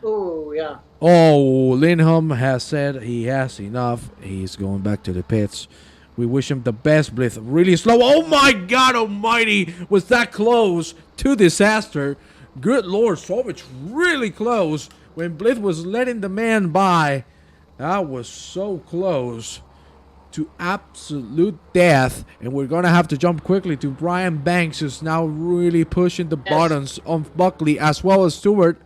Oh, yeah. Oh, Lindholm has said he has enough. He's going back to the pits. We wish him the best, Blith. Really slow. Oh, my God almighty. Was that close to disaster? Good Lord, Sauvage really close. When Blith was letting the man by, that was so close to absolute death. And we're going to have to jump quickly to Brian Banks, who's now really pushing the buttons on Buckley as well as Stewart.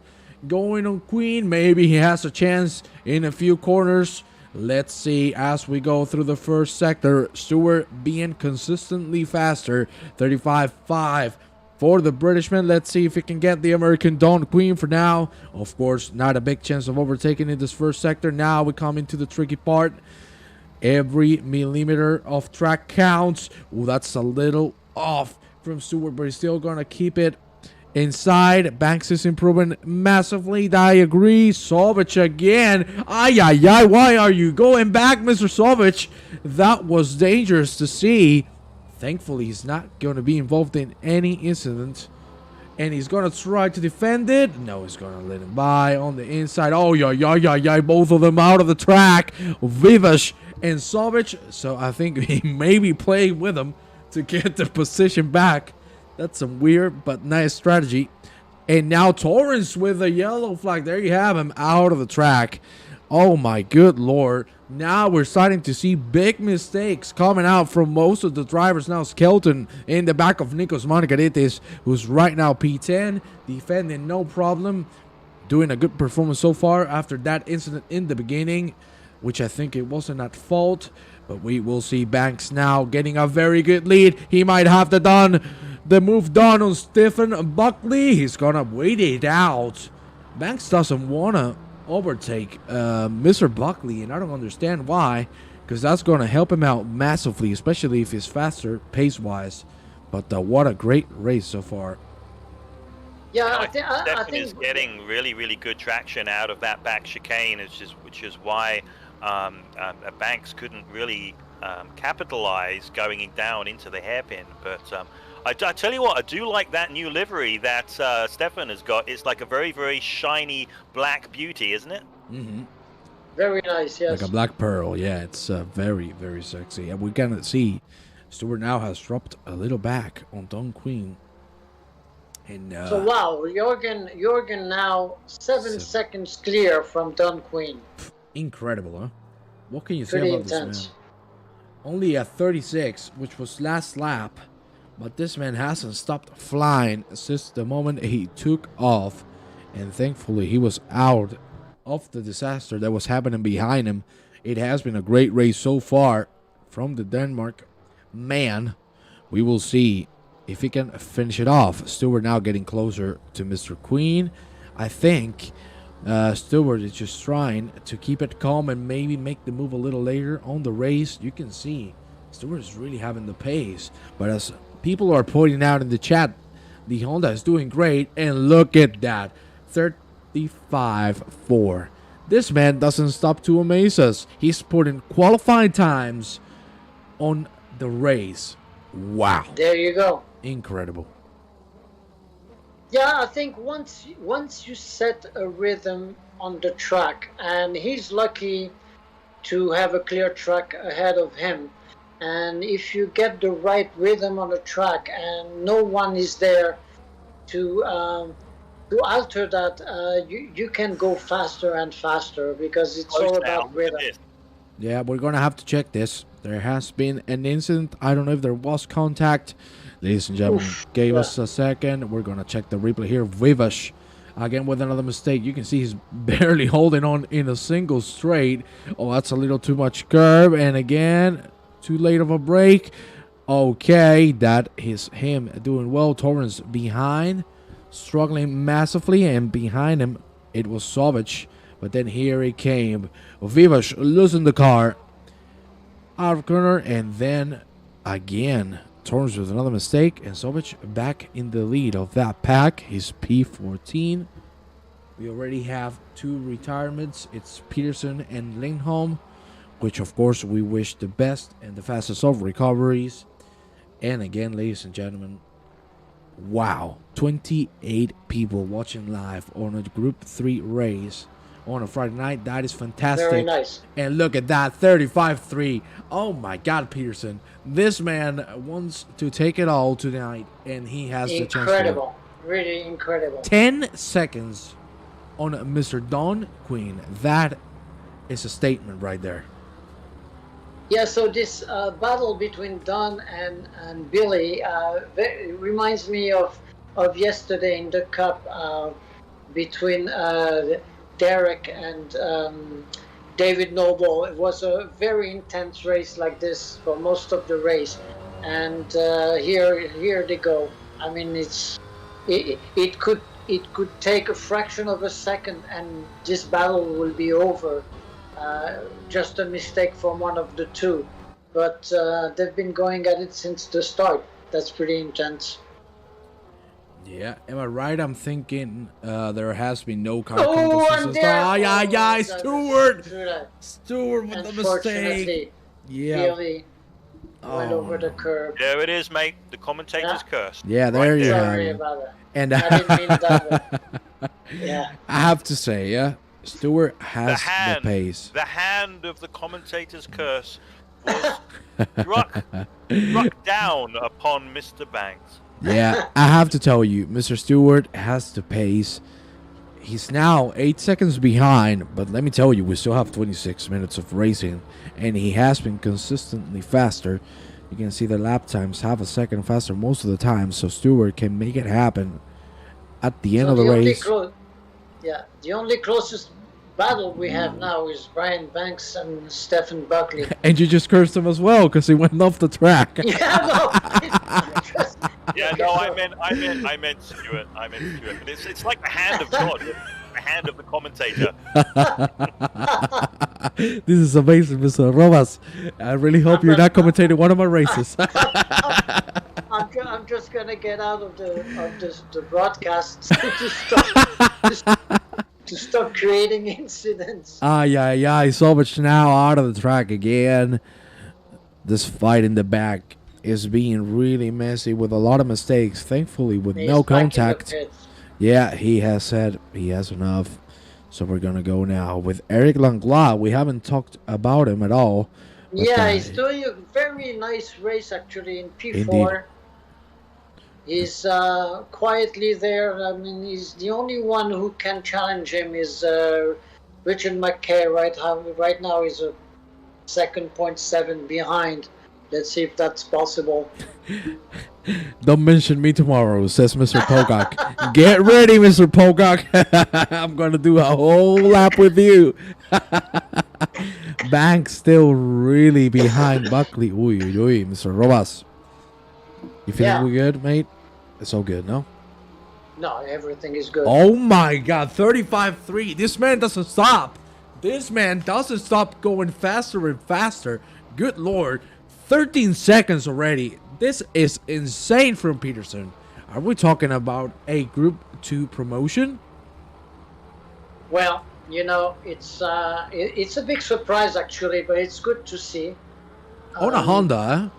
Going on Queen. Maybe he has a chance in a few corners. Let's see as we go through the first sector. Stewart being consistently faster. 35-5 for the Britishman. Let's see if he can get the American Don Queen for now. Of course, not a big chance of overtaking in this first sector. Now we come into the tricky part. Every millimeter of track counts. Ooh, that's a little off from Stewart, but he's still going to keep it inside. Banks is improving massively. I agree. Sauvage again. Ay. Why are you going back, Mr. Sauvage? That was dangerous to see. Thankfully, he's not going to be involved in any incident. And he's going to try to defend it. No, he's going to let him by on the inside. Oh, yeah. Both of them out of the track. Vivash and Sauvage. So I think he may be playing with him to get the position back. That's some weird but nice strategy. And now Torrance with a yellow flag. There you have him out of the track. Oh my good Lord. Now we're starting to see big mistakes coming out from most of the drivers. Now Skelton in the back of Nikos Monikaritis, who's right now P10. Defending no problem. Doing a good performance so far after that incident in the beginning, which I think it wasn't at fault. But we will see Banks now getting a very good lead. He might have the move done on Stefan Buckley. He's gonna wait it out. Banks doesn't want to overtake Mr. Buckley, and I don't understand why, because that's gonna help him out massively, especially if he's faster pace-wise. But what a great race so far. Yeah, I Stefan think is getting really good traction out of that back chicane, which is why Banks couldn't really capitalize going down into the hairpin. But I tell you what, I do like that new livery that Stefan has got. It's like a very shiny black beauty, isn't it? Mm-hmm. Very nice, yes. Like a black pearl, yeah. It's very sexy. And we can see Stewart now has dropped a little back on Don Queen. And, so wow, Jorgen now 7 seconds clear from Don Queen. Incredible, huh? What can you say about this man? Only at 36, which was last lap, but this man hasn't stopped flying since the moment he took off, and thankfully he was out of the disaster that was happening behind him. It has been a great race so far from the Denmark man. We will see if he can finish it off. Stewart now getting closer to Mr. Queen. I think Stewart is just trying to keep it calm and maybe make the move a little later on the race. You can see Stewart is really having the pace. But as people are pointing out in the chat, The Honda is doing great, and look at that, 35.4. This man doesn't stop to amaze us. He's putting qualifying times on the race. Wow. There you go. Incredible. Yeah, I think once you set a rhythm on the track, and he's lucky to have a clear track ahead of him, and if you get the right rhythm on the track and no one is there to alter that, you can go faster and faster because it's all about rhythm. Yeah, we're gonna have to check this. There has been an incident. I don't know if there was contact. Ladies and gentlemen, give us a second. We're gonna check the replay here. Vivash again with another mistake. You can see he's barely holding on in a single straight. Oh, that's a little too much curve. And again, too late of a break. Okay, that is him doing well. Torrance behind, struggling massively, and behind him it was Sauvage. But then here he came. Vivash losing the car out of corner, and then again Torrance with another mistake, and Sauvage back in the lead of that pack. He's P14. We already have 2 retirements. It's Peterson and Lindholm, which of course we wish the best and the fastest of recoveries. And again, ladies and gentlemen, wow, 28 people watching live on a Group 3 race on a Friday night. That is fantastic. Very nice. And look at that, 35.3. Oh my God, Peterson. This man wants to take it all tonight, and he has the chance to. Incredible. Really incredible. 10 seconds on Mr. Don Quinn. That is a statement right there. Yeah, so this battle between Don and Billy reminds me of yesterday in the Cup between Derek and David Noble. It was a very intense race like this for most of the race, and here they go. I mean, it could take a fraction of a second, and this battle will be over. Just a mistake from one of the two, but they've been going at it since the start. That's pretty intense. Yeah, am I right? I'm thinking there has been no car competition. Yeah, Stewart with the mistake. Yeah, Billy went over the curb. There it is, mate. The commentator's curse. Yeah, there you have Sorry it. about that. And I didn't mean that. Yeah, I have to say, yeah, Stewart has the pace. The hand of the commentator's curse was struck down upon Mr. Banks. Yeah, I have to tell you, Mr. Stewart has the pace. He's now 8 seconds behind, but let me tell you, we still have 26 minutes of racing, and he has been consistently faster. You can see the lap times half a second faster most of the time, so Stewart can make it happen at the end of the race. The only closest battle we have now is Brian Banks and Stefan Buckley. And you just cursed him as well because he went off the track. Yeah, no, I meant Stuart. It's like the hand of God, the hand of the commentator. This is amazing, Mr. Robas. I really hope you're not commentating one of my races. I'm just gonna get out of the broadcast to stop creating incidents. Yeah. So much now out of the track again. This fight in the back is being really messy with a lot of mistakes. Thankfully, with no contact. Yeah, he has said he has enough. So we're gonna go now with Eric Langla. We haven't talked about him at all. Yeah, he's doing a very nice race actually in P4. Indeed. He's quietly there. I mean, he's the only one who can challenge him is Richard Mckay. Right now he's a 2.7 behind. Let's see if that's possible. Don't mention me tomorrow, says Mr. Pogak. Get ready, Mr. Pogak. I'm going to do a whole lap with you. Banks still really behind Buckley. Uy, Mr. Robas. You feeling we good, mate? It's all good, no? No, everything is good. Oh my God, 35.3. This man doesn't stop. This man doesn't stop going faster and faster. Good Lord. 13 seconds already. This is insane from Peterson. Are we talking about a Group 2 promotion? Well, it's a big surprise actually, but it's good to see. On a Honda, huh?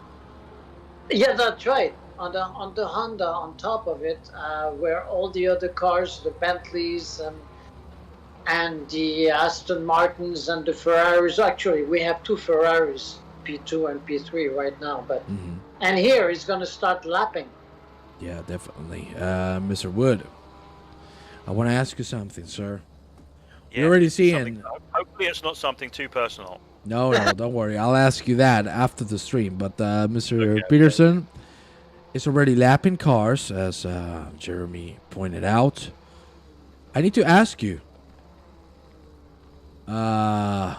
Yeah, that's right. On the Honda, on top of it, where all the other cars, the Bentleys and the Aston Martins and the Ferraris. Actually, we have 2 Ferraris, P2 and P3 right now. But and here it's going to start lapping. Yeah, definitely. Mr. Wood, I want to ask you something, sir. Yeah, You're already seeing... Hopefully it's not something too personal. No, don't worry. I'll ask you that after the stream. But Mr. Peterson is already lapping cars, as Jeremy pointed out. I need to ask you, do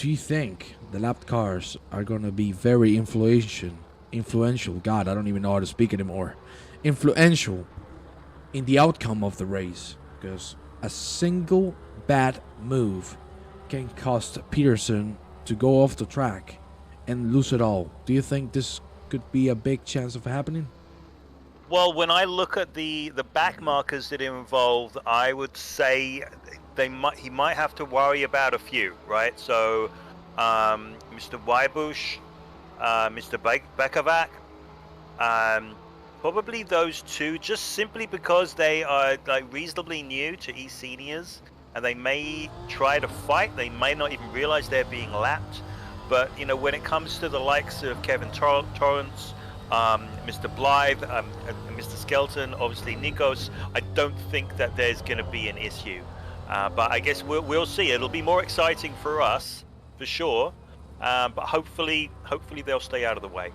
you think the lapped cars are going to be very influential? God, I don't even know how to speak anymore. Influential in the outcome of the race. Because a single bad move can cost Peterson to go off the track and lose it all. Do you think this could be a big chance of happening? Well, when I look at the back markers that are involved, I would say he might have to worry about a few, right? So, Mr. Weibusch, Mr. Bekovac, probably those two, just simply because they are like reasonably new to eSeniors, and they may try to fight. They may not even realize they're being lapped. But when it comes to the likes of Kevin Torrance, Mr. Blythe, and Mr. Skelton, obviously Nikos, I don't think that there's going to be an issue. But I guess we'll see. It'll be more exciting for us, for sure. But hopefully they'll stay out of the way.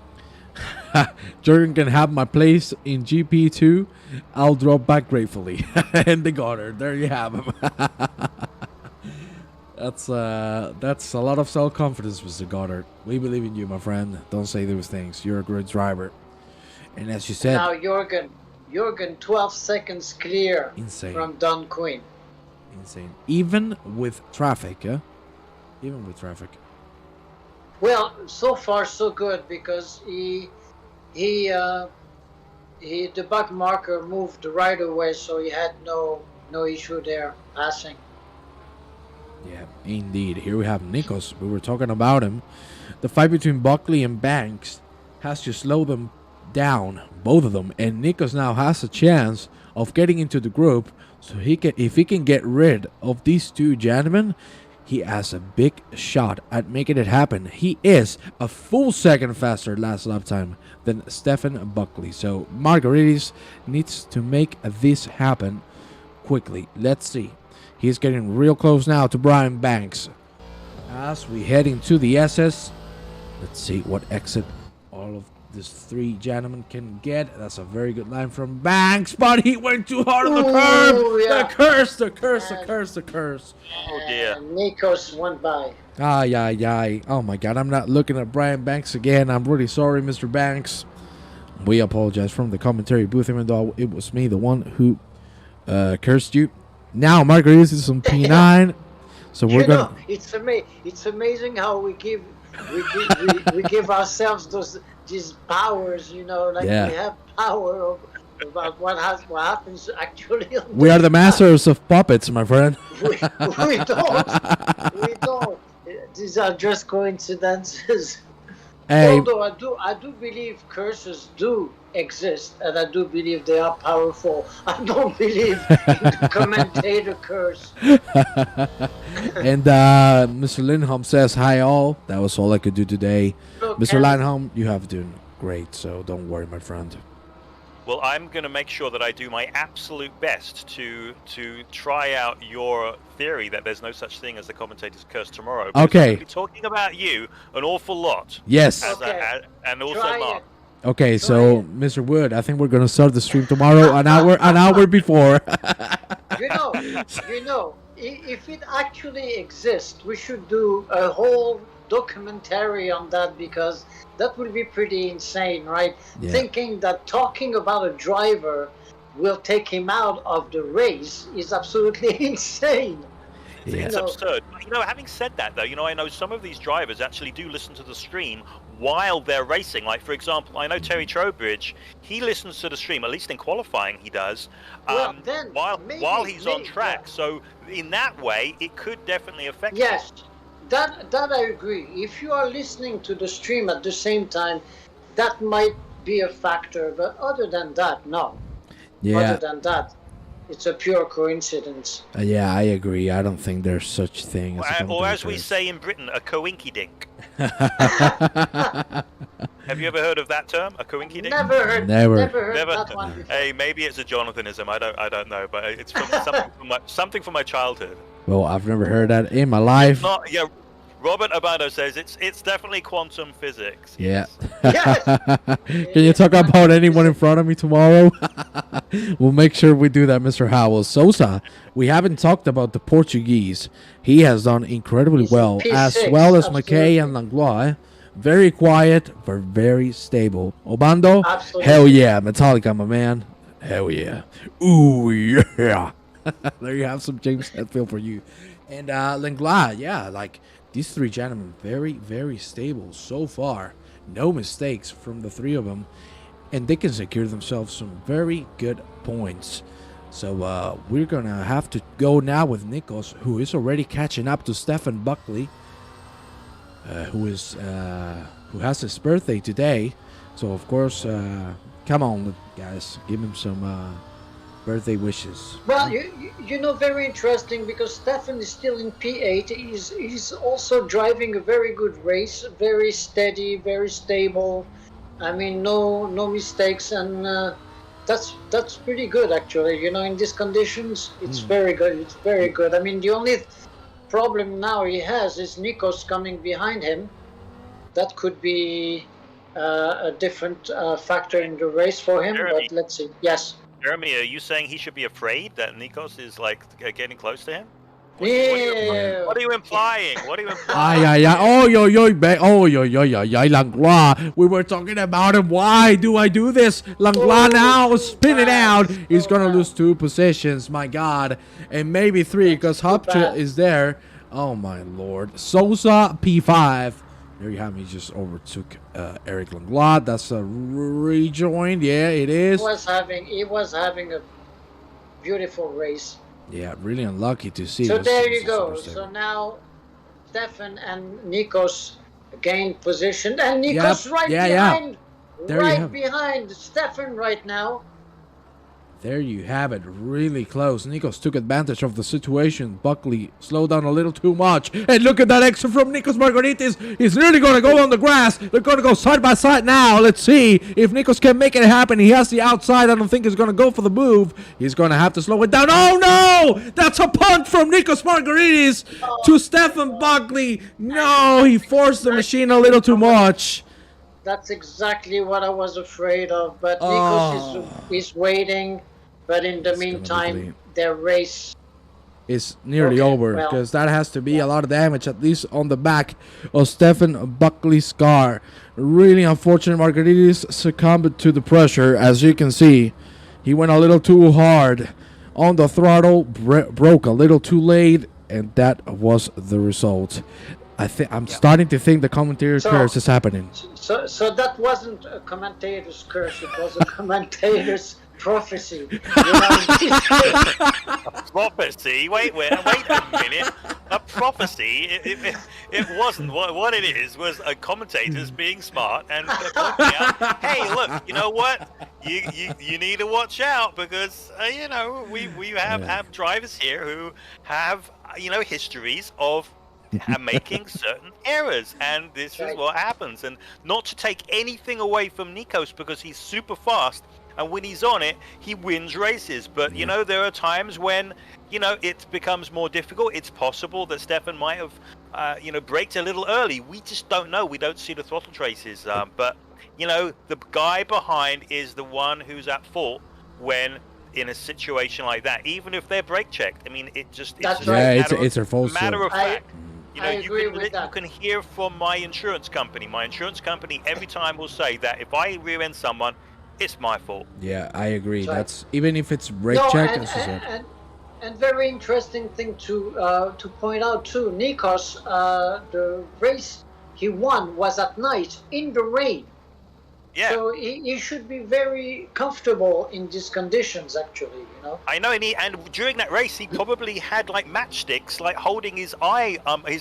Jordan can have my place in GP2. I'll drop back gratefully. And the Goddard. There you have him. That's a lot of self-confidence, Mr. Goddard. We believe in you, my friend. Don't say those things. You're a great driver. And as you said... Now, Jürgen, 12 seconds clear. Insane. From Don Quinn. Insane. Even with traffic, huh? Even with traffic. Well, so far so good, because the back marker moved right away, so he had no issue there passing. Yeah, indeed. Here we have Nikos. We were talking about him. The fight between Buckley and Banks has to slow them down, both of them, and Nikos now has a chance of getting into the group. So if he can get rid of these two gentlemen, he has a big shot at making it happen. He is a full second faster last lap time than Stefan Buckley. So Margaritis needs to make this happen quickly. Let's see. He's getting real close now to Brian Banks. As we head into the SS, let's see what exit all of these 3 gentlemen can get. That's a very good line from Banks, but he went too hard on the curb. Yeah. The curse. Oh dear. Nikos went by. Oh my God, I'm not looking at Brian Banks again. I'm really sorry, Mr. Banks. We apologize from the commentary booth, even though it was me, the one who cursed you. Now Margaritas is on P9, so we're gonna. It's amazing how we give ourselves these powers. We have power about what happens actually. We are the masters of puppets, my friend. we don't. These are just coincidences. Hey. Although I do believe curses do exist, and I do believe they are powerful. I don't believe in the commentator curse. And Mr. Lindholm says, hi all. That was all I could do today. Look, Mr. Lindholm, you have done great, so don't worry, my friend. Well, I'm going to make sure that I do my absolute best to try out your theory that there's no such thing as the commentator's curse tomorrow. Okay. I'll be talking about you an awful lot. Yes. And also Mark. Okay, so Mr. Wood, I think we're going to start the stream tomorrow an hour before. you know, if it actually exists, we should do a whole documentary on that, because that would be pretty insane, right? Yeah. Thinking that talking about a driver will take him out of the race is absolutely insane. It's absurd. Having said that, though, I know some of these drivers actually do listen to the stream while they're racing. Like, for example, I know Terry Trowbridge, he listens to the stream, at least in qualifying he does, while he's on track. Yeah. So in that way, it could definitely affect him. Yes, that I agree. If you are listening to the stream at the same time, that might be a factor. But other than that, no. Yeah. Other than that, it's a pure coincidence. Yeah, I agree. I don't think there's such thing as or as we say in Britain, a coinky-dink. Have you ever heard of that term, a coinky-dink? Never heard that one before. Hey, maybe it's a Jonathanism. I don't know, but it's from something from my childhood. Well, I've never heard that in my life. Yeah, Robert Abado says it's definitely quantum physics. Yeah. Yes. Can you talk about anyone in front of me tomorrow? We'll make sure we do that, Mr. Howell. Sosa, we haven't talked about the Portuguese. He has done incredibly well, as well as Mckay and Langla. Very quiet, but very stable. Obando, hell yeah. Metallica, my man. Hell yeah. Ooh, yeah. There you have some James Hetfield for you. And Langla, yeah, like these three gentlemen, very, very stable so far. No mistakes from the three of them. And they can secure themselves some very good points. So we're going to have to go now with Nikos, who is already catching up to Stefan Buckley, who has his birthday today. So, of course, come on, guys, give him some birthday wishes. Well, you know, very interesting, because Stefan is still in P8. He's also driving a very good race, very steady, very stable. I mean, no mistakes, and that's pretty good, actually. You know, in these conditions, it's very good. It's very good. I mean, the only problem now he has is Nikos coming behind him. That could be a different factor in the race for him, but let's see. Yes. Jeremy, are you saying he should be afraid that Nikos is like getting close to him? What are you implying? What are you implying? Langla. We were talking about him. Why do I do this? Langla now, spin it out. He's going to lose 2 positions, my God. And maybe 3, because Hopcha is there. Oh, my Lord. Sosa, P5. There you have me. Just overtook Eric Langla. That's a rejoin. Yeah, it is. He was having a beautiful race. Yeah, really unlucky to see. So there you go. So now Stefan and Nikos gained position, and Nikos behind Stefan right now. There you have it, really close. Nikos took advantage of the situation. Buckley slowed down a little too much. And look at that exit from Nikos Margaritis. He's nearly going to go on the grass. They're going to go side by side now. Let's see if Nikos can make it happen. He has the outside. I don't think he's going to go for the move. He's going to have to slow it down. Oh, no! That's a punt from Nikos Margaritis to Stefan Buckley. No, he forced the machine a little too much. That's exactly what I was afraid of. But Nikos is waiting. But in the meantime, their race is nearly over, because that has to be a lot of damage, at least on the back of Stefan Buckley's car. Really unfortunate. Margaritis succumbed to the pressure. As you can see, he went a little too hard on the throttle, broke a little too late, and that was the result. I'm starting to think the commentator's curse is happening. So that wasn't a commentator's curse. It was a commentator's prophecy. You know, a prophecy? Wait a minute. A prophecy? It wasn't. What it is was a commentator's being smart and pointing out, hey, look, you know what? You need to watch out, because you know, we have drivers here who have histories of making certain errors, and this is what happens. And not to take anything away from Nikos, because he's super fast, and when he's on it, he wins races. But you know, there are times when it becomes more difficult. It's possible that Stefan might have braked a little early. We just don't know. We don't see the throttle traces. But the guy behind is the one who's at fault when in a situation like that, even if they're brake checked. I mean, it's a false matter of fact. You can hear from my insurance company. My insurance company every time will say that if I rear-end someone, it's my fault. Yeah, I agree. That's even if it's brake check. And very interesting thing to point out too, Nikos, the race he won was at night in the rain. Yeah. So he should be very comfortable in these conditions, actually, you know. I know, and during that race, he probably had like matchsticks, like holding his eyes open,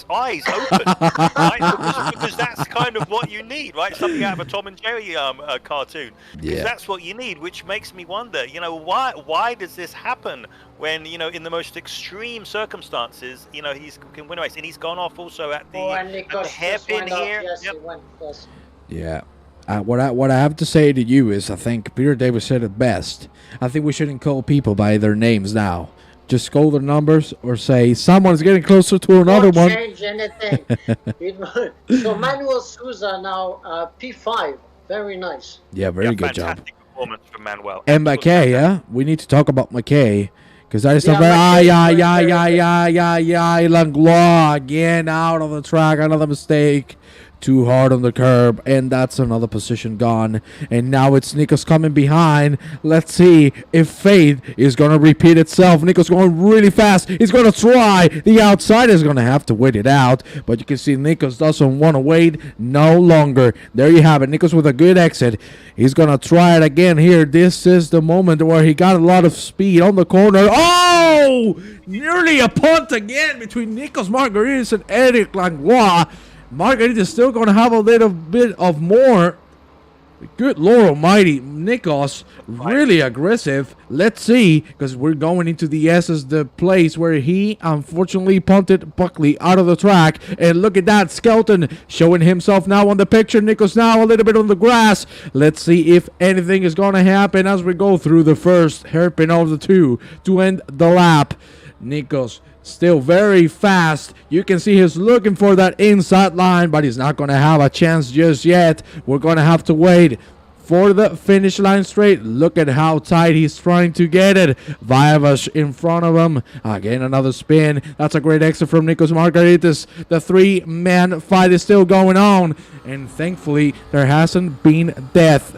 right? Because that's kind of what you need, right? Something out of a Tom and Jerry cartoon. Because that's what you need, which makes me wonder, you know, why does this happen when, you know, in the most extreme circumstances, you know, he can win a race, and he's gone off also at the hairpin here. Yes, he went, yes. Yeah. What I have to say to you is, I think Peter Davis said it best. I think we shouldn't call people by their names now. Just call their numbers or say someone's getting closer to another one. Don't change anything. So Manuel Souza now P5. Very nice. Yeah, very good job. Fantastic performance from Manuel. And Mckay, yeah? We need to talk about Mckay. Because that is something. Langla again out of the track. Another mistake. Too hard on the curb, and that's another position gone. And now it's Nikos coming behind. Let's see if fate is going to repeat itself. Nikos going really fast. He's going to try. The outside is going to have to wait it out, but you can see Nikos doesn't want to wait no longer. There you have it. Nikos with a good exit. He's going to try it again here. This is the moment where he got a lot of speed on the corner. Oh! Nearly a punt again between Nikos Margaritis and Eric Langlois. Margarita is still going to have a little bit of more. Good Lord Almighty, Nikos really aggressive. Let's see, because we're going into the the place where he unfortunately punted Buckley out of the track. And look at that, Skelton showing himself now on the picture. Nikos now a little bit on the grass. Let's see if anything is going to happen as we go through the first hairpin of the two to end the lap. Nikos still very fast. You can see he's looking for that inside line, but he's not going to have a chance just yet. We're going to have to wait for the finish line straight. Look at how tight he's trying to get it. Vaevas in front of him. Again, another spin. That's a great exit from Nikos Margaritis. The three-man fight is still going on, and thankfully there hasn't been death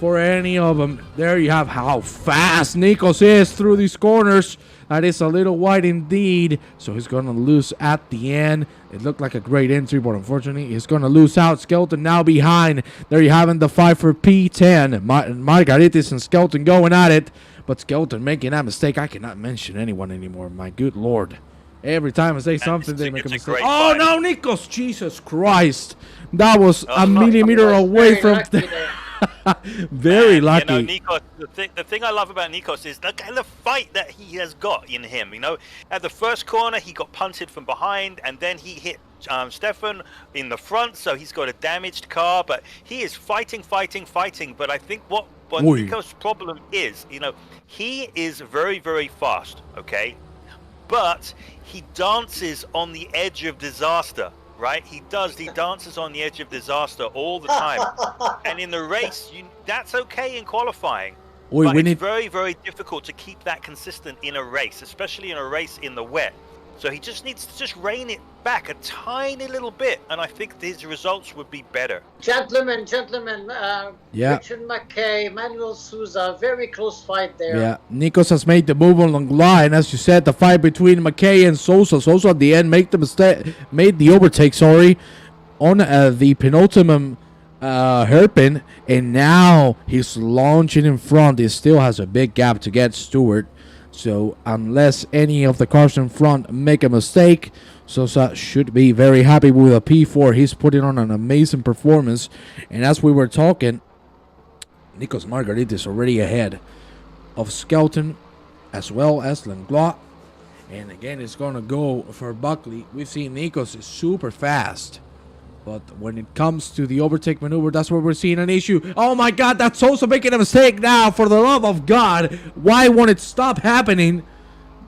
for any of them. There you have how fast Nikos is through these corners. That is a little wide indeed, so he's going to lose at the end. It looked like a great entry, but unfortunately, he's going to lose out. Skelton now behind. There you have it, the fight for P10. Margaritis and Skelton going at it, but Skelton making that mistake. I cannot mention anyone anymore, my good Lord. Every time I say something, they make a mistake. Oh, no, Nikos! Jesus Christ. That was a millimeter away from... Very lucky. You know, Nikos, the thing I love about Nikos is the kind of fight that he has got in him. You know, at the first corner, he got punted from behind, and then he hit Stefan in the front, so he's got a damaged car, but he is fighting. But I think what Nikos' problem is, you know, he is very, very fast, okay? But he dances on the edge of disaster. Right, he dances on the edge of disaster all the time, and in the race, that's okay in qualifying. But it's very, very difficult to keep that consistent in a race, especially in a race in the wet. So he just needs to just rein it back a tiny little bit, and I think his results would be better. Gentlemen, Richard Mckay, Manuel Souza, very close fight there. Yeah, Nikos has made the move on Langla, and as you said, the fight between Mckay and Souza. Souza at the end made the overtake, on the penultimate hairpin, and now he's launching in front. He still has a big gap to get Stewart. So unless any of the cars in front make a mistake, Sosa should be very happy with a P4. He's putting on an amazing performance. And as we were talking, Nikos Margaritis is already ahead of Skelton as well as Langla. And again, it's going to go for Buckley. We've seen Nikos is super fast. But when it comes to the overtake maneuver, that's where we're seeing an issue. Oh my God, that's also making a mistake now. For the love of God, why won't it stop happening?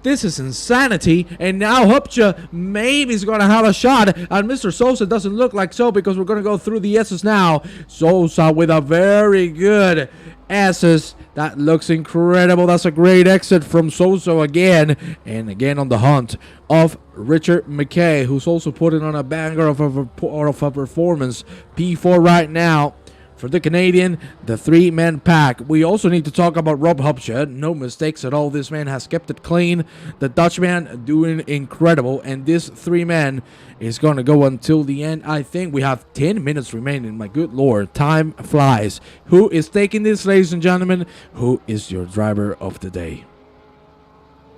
This is insanity. And now Hupcha maybe is going to have a shot. And Mr. Sosa doesn't look like so, because we're going to go through the S's now. Sosa with a very good S's. That looks incredible. That's a great exit from Sosa again. And again on the hunt of Richard Mckay, who's also putting on a banger of a performance. P4 right now For the Canadian, the three-man pack. We also need to talk about Rob Hupshed. No mistakes at all. This man has kept it clean. The Dutchman doing incredible. And this three-man is going to go until the end. I think we have 10 minutes remaining. My good lord, time flies. Who is taking this, ladies and gentlemen? Who is your driver of the day?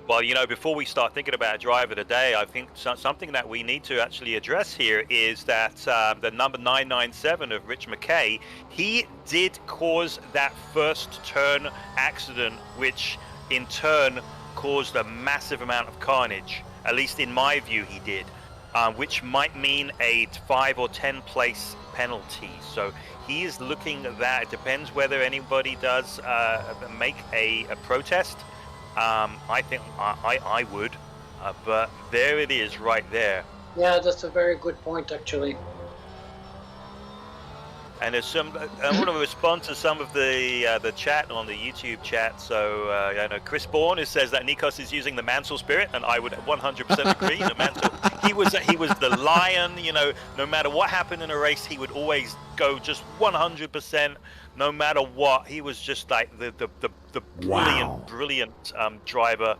Well, you know, before we start thinking about driver today, I think something that we need to actually address here is that the number 997 of Rich Mckay, he did cause that first turn accident, which in turn caused a massive amount of carnage. At least in my view, he did, which might mean a 5 or 10 place penalty. So he is looking at that. It depends whether anybody does make a protest. I think I would, but there it is right there. Yeah, that's a very good point, actually. And there's some. I want to respond to some of the chat on the YouTube chat. So I know Chris Bourne says that Nikos is using the Mansell spirit, and I would 100% agree. The Mansell, he was the lion. You know, no matter what happened in a race, he would always go just 100%. No matter what, he was just like the brilliant driver.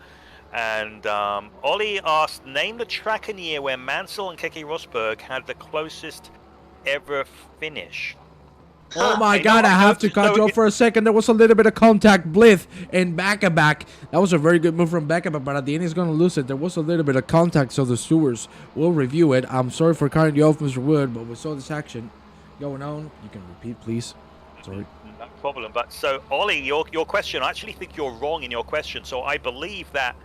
And Ollie asked, name the track and year where Mansell and Keke Rosberg had the closest ever finish. Oh my God, I have to cut you off for a second. There was a little bit of contact, Blith, and back. That was a very good move from back, but at the end he's going to lose it. There was a little bit of contact, so the stewards will review it. I'm sorry for cutting you off, Mr. Wood, but we saw this action going on. You can repeat, please. Sorry. No problem. But so, Ollie, your question, I actually think you're wrong in your question. So I believe that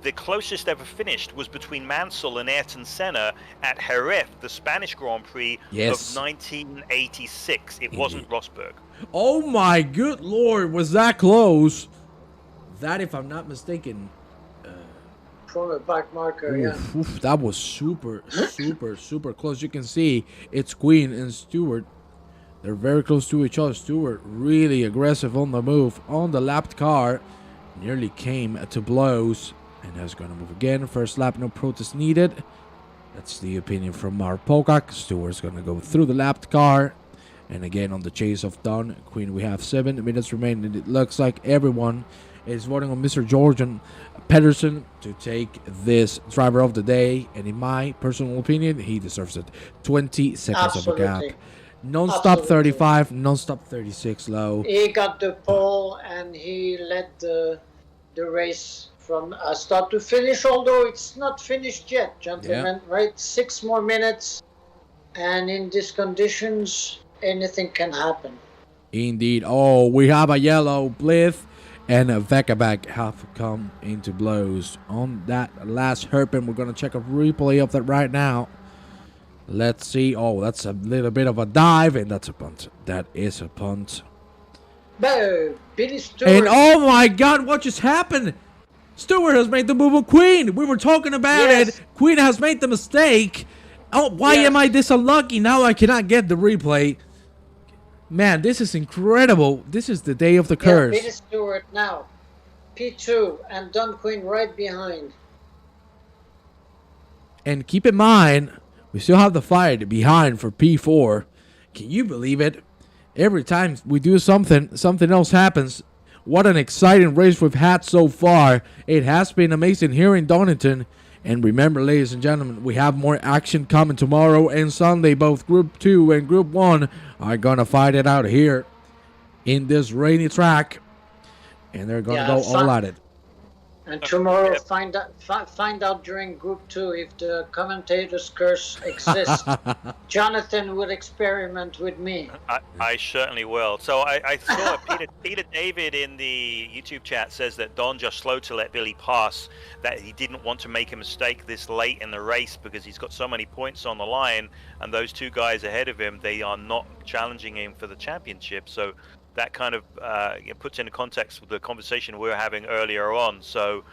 the closest ever finished was between Mansell and Ayrton Senna at Jerez, the Spanish Grand Prix of 1986. It wasn't Rosberg. Oh my good lord, was that close? That, if I'm not mistaken, from a back marker, that was super close. You can see it's Queen and Stewart. They're very close to each other. Stewart really aggressive on the move on the lapped car, nearly came to blows. And that's going to move again. First lap, no protest needed. That's the opinion from Mark Pocock. Stewart's going to go through the lapped car. And again, on the chase of Don Queen, we have 7 minutes remaining. It looks like everyone is voting on Mr. Jorgen Pedersen to take this driver of the day. And in my personal opinion, he deserves it. 20 seconds of a gap. Non-stop 35, non-stop 36 low. He got the pole and he led the race from start to finish, although it's not finished yet, gentlemen. Yeah. Right, 6 more minutes, and in these conditions, anything can happen. Indeed. Oh, we have a yellow. Blith and a Vekabak have come into blows on that last hairpin. We're going to check a replay of that right now. Let's see. Oh, that's a little bit of a dive, and that's a punt. That is a punt. Billy Stewart. And oh my God, what just happened? Stewart has made the move of Queen. We were talking about it. Queen has made the mistake. Oh, why am I this unlucky? Now I cannot get the replay. Man, this is incredible. This is the day of the curse. Billy Stewart now. P2 and Don Quinn right behind. And keep in mind, we still have the fight behind for P4. Can you believe it? Every time we do something else happens. What an exciting race we've had so far. It has been amazing here in Donington. And remember, ladies and gentlemen, we have more action coming tomorrow and Sunday. Both Group 2 and Group 1 are going to fight it out here in this rainy track. And they're going to go all at it. And tomorrow, find out during Group 2 if the commentator's curse exists. Jonathan will experiment with me. I certainly will. So I saw Peter David in the YouTube chat says that Don just slowed to let Billy pass, that he didn't want to make a mistake this late in the race because he's got so many points on the line, and those 2 guys ahead of him, they are not challenging him for the championship. So that kind of puts into context with the conversation we were having earlier on. So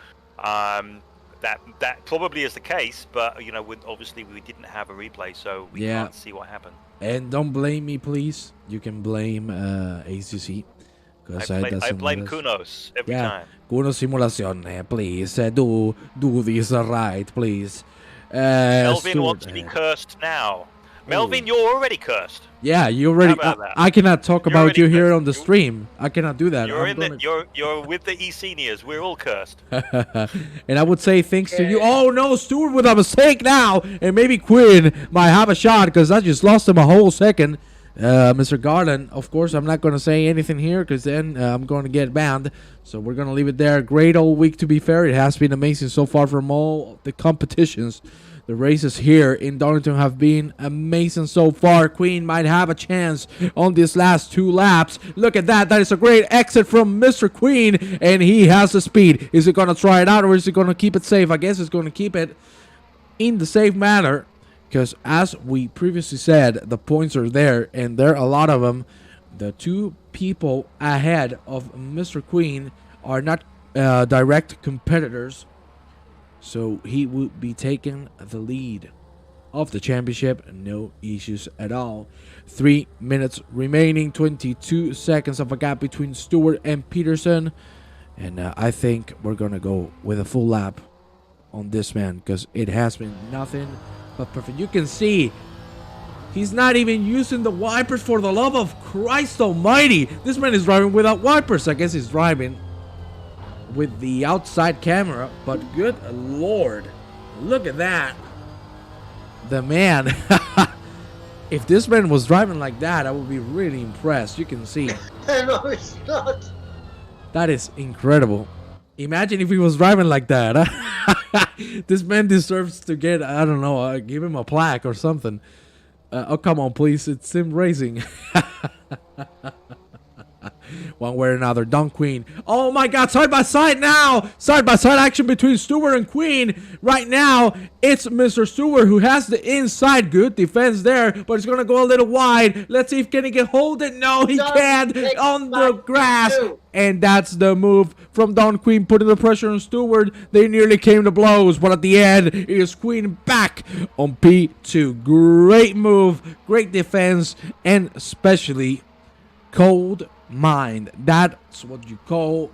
that probably is the case, but you know, obviously we didn't have a replay, so we can't see what happened. And don't blame me, please. You can blame ACC. I blame Kunos every time. Kunos Simulation, please do this right, please. Melvin wants to be cursed now. Melvin, you're already cursed. Yeah, you already. I cannot talk about you here on the stream. I cannot do that. You're with the eSeniors. We're all cursed. And I would say thanks to you. Oh no, Stewart with a mistake now, and maybe Quinn might have a shot because I just lost him a whole second. Mr. Garland, of course, I'm not going to say anything here because then I'm going to get banned. So we're going to leave it there. Great all week, to be fair. It has been amazing so far from all the competitions. The races here in Donington have been amazing so far. Queen might have a chance on these last 2 laps. Look at that. That is a great exit from Mr. Queen, and he has the speed. Is he going to try it out, or is he going to keep it safe? I guess he's going to keep it in the safe manner because, as we previously said, the points are there, and there are a lot of them. The 2 people ahead of Mr. Queen are not direct competitors. So he would be taking the lead of the championship. No issues at all. 3 minutes remaining. 22 seconds of a gap between Stewart and Peterson. And I think we're going to go with a full lap on this man because it has been nothing but perfect. You can see he's not even using the wipers, for the love of Christ almighty. This man is driving without wipers. I guess he's driving with the outside camera, but good lord, look at that. The man, if this man was driving like that, I would be really impressed. You can see. No, it's not. That is incredible. Imagine if he was driving like that. This man deserves to get, I don't know, give him a plaque or something. Oh, come on, please. It's sim racing. One way or another. Don Queen. Oh my god, side by side now. Side by side action between Stewart and Queen. Right now, it's Mr. Stewart who has the inside. Good defense there, but it's going to go a little wide. Let's see if can he get hold it. No, he can't. On the grass. And that's the move from Don Queen, putting the pressure on Stewart. They nearly came to blows, but at the end, it is Queen back on P2. Great move, great defense, and especially cold mind. That's what you call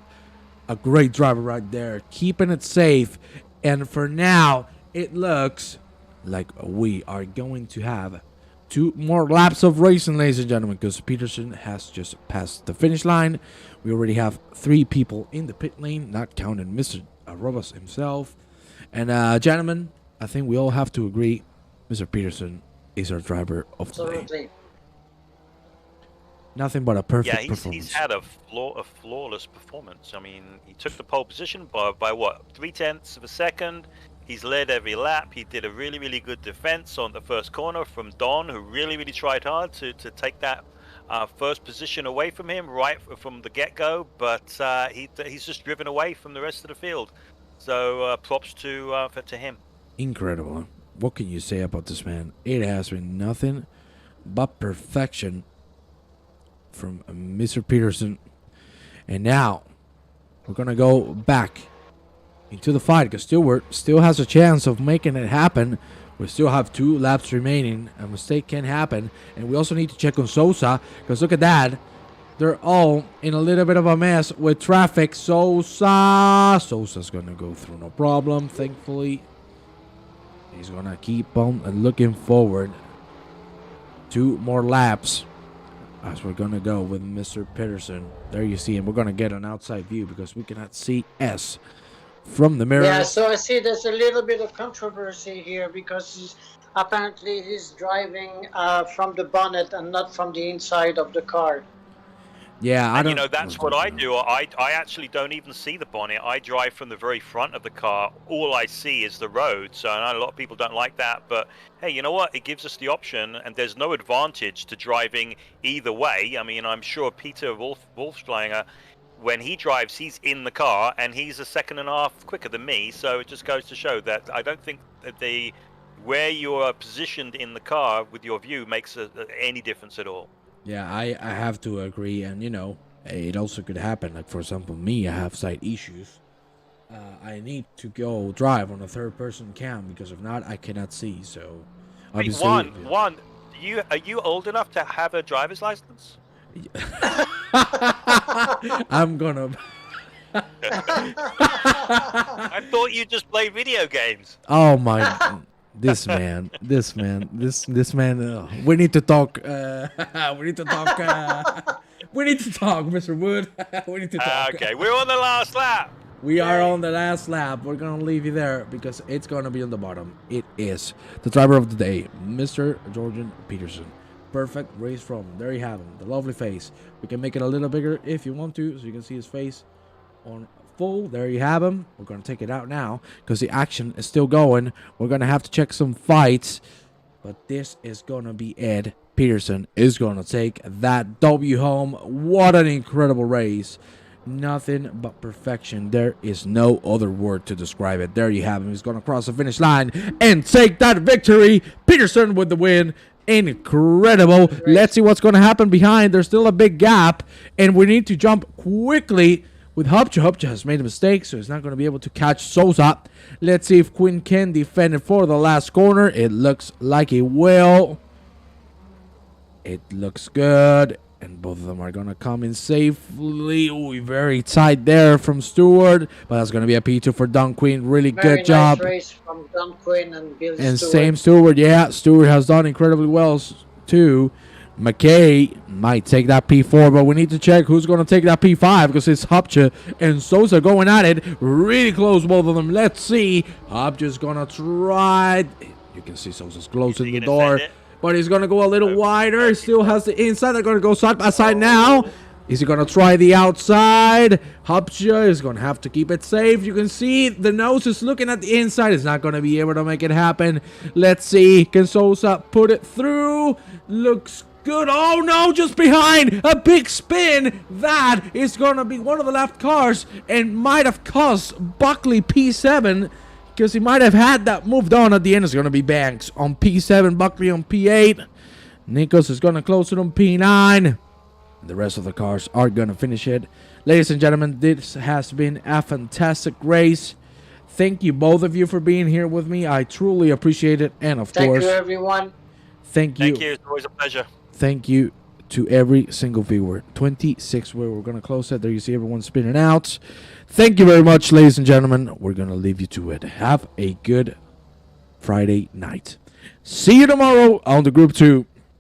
a great driver right there, keeping it safe. And for now, it looks like we are going to have 2 more laps of racing, ladies and gentlemen, because Peterson has just passed the finish line. We already have 3 people in the pit lane, not counting Mr. Robas himself. And gentlemen, I think we all have to agree Mr. Peterson is our driver of the day. Nothing but a perfect performance. He's had a flawless performance. I mean, he took the pole position by what, 0.3 of a second. He's led every lap. He did a really, really good defense on the first corner from Don, who really, really tried hard to take that first position away from him right from the get-go. But he's just driven away from the rest of the field. So props to him. Incredible. What can you say about this man? It has been nothing but perfection from Mr. Peterson. And now we're gonna go back into the fight because Stewart still has a chance of making it happen. We still have 2 laps remaining. A mistake can happen, and we also need to check on Sosa because look at that, they're all in a little bit of a mess with traffic. Sosa's gonna go through no problem, thankfully. He's gonna keep on looking forward. 2 more laps as we're gonna go with Mr. Peterson. There you see him. We're gonna get an outside view because we cannot see S from the mirror. Yeah, so I see there's a little bit of controversy here because apparently he's driving from the bonnet and not from the inside of the car. Yeah, I don't. You know, that's what I do. I actually don't even see the bonnet. I drive from the very front of the car. All I see is the road. So I know a lot of people don't like that, but hey, you know what? It gives us the option, and there's no advantage to driving either way. I mean, I'm sure Peter Wolfslinger, when he drives, he's in the car, and he's a second and a half quicker than me. So it just goes to show that I don't think that where you are positioned in the car with your view makes any difference at all. Yeah, I have to agree, and you know, it also could happen. Like for example, me, I have sight issues. I need to go drive on a third-person cam because if not, I cannot see. So, obviously, Juan, are you old enough to have a driver's license? I'm gonna. I thought you just play video games. Oh my. This man. We need to talk. We need to talk. We need to talk, Mr. Wood. We need to talk. Okay, we're on the last lap. We are on the last lap. We're going to leave you there because it's going to be on the bottom. It is the driver of the day, Mr. Jordan Peterson. Perfect race from. There you have him, the lovely face. We can make it a little bigger if you want to, so you can see his face on full. There you have him. We're going to take it out now because the action is still going. We're going to have to check some fights, but this is going to be Ed Peterson is going to take that W home. What an incredible race. Nothing but perfection. There is no other word to describe it. There you have him. He's going to cross the finish line and take that victory. Peterson with the win. Incredible. Let's see what's going to happen behind. There's still a big gap, and we need to jump quickly with Hupcha. Hupcha has made a mistake, so he's not going to be able to catch Sousa. Let's see if Quinn can defend it for the last corner. It looks like he will. It looks good. And both of them are going to come in safely. Ooh, very tight there from Stewart. But that's going to be a P2 for Don Quinn. Really Very good job. Nice race from Don Quinn and Bill and Stewart. Same Stewart. Yeah, Stewart has done incredibly well too. Mckay might take that P4, but we need to check who's going to take that P5 because it's Hupcha and Sousa going at it. Really close, both of them. Let's see. Hupcha's going to try. You can see Sousa's closing the door. But he's going to go a little wider. He still has the inside. They're going to go side by side now. Is he going to try the outside? Hupcha is going to have to keep it safe. You can see the nose is looking at the inside. He's not going to be able to make it happen. Let's see. Can Sousa put it through? Looks good. Oh, no, just behind. A big spin. That is going to be one of the left cars and might have cost Buckley P7. Because he might have had that moved on at the end. It's going to be Banks on P7, Buckley on P8. Nikos is going to close it on P9. The rest of the cars are going to finish it. Ladies and gentlemen, this has been a fantastic race. Thank you, both of you, for being here with me. I truly appreciate it. And, of course, thank you, everyone. Thank you. Thank you. It's always a pleasure. Thank you to every single viewer. 26 where we're going to close it. There you see everyone spinning out. Thank you very much, ladies and gentlemen. We're going to leave you to it. Have a good Friday night. See you tomorrow on the Group 2.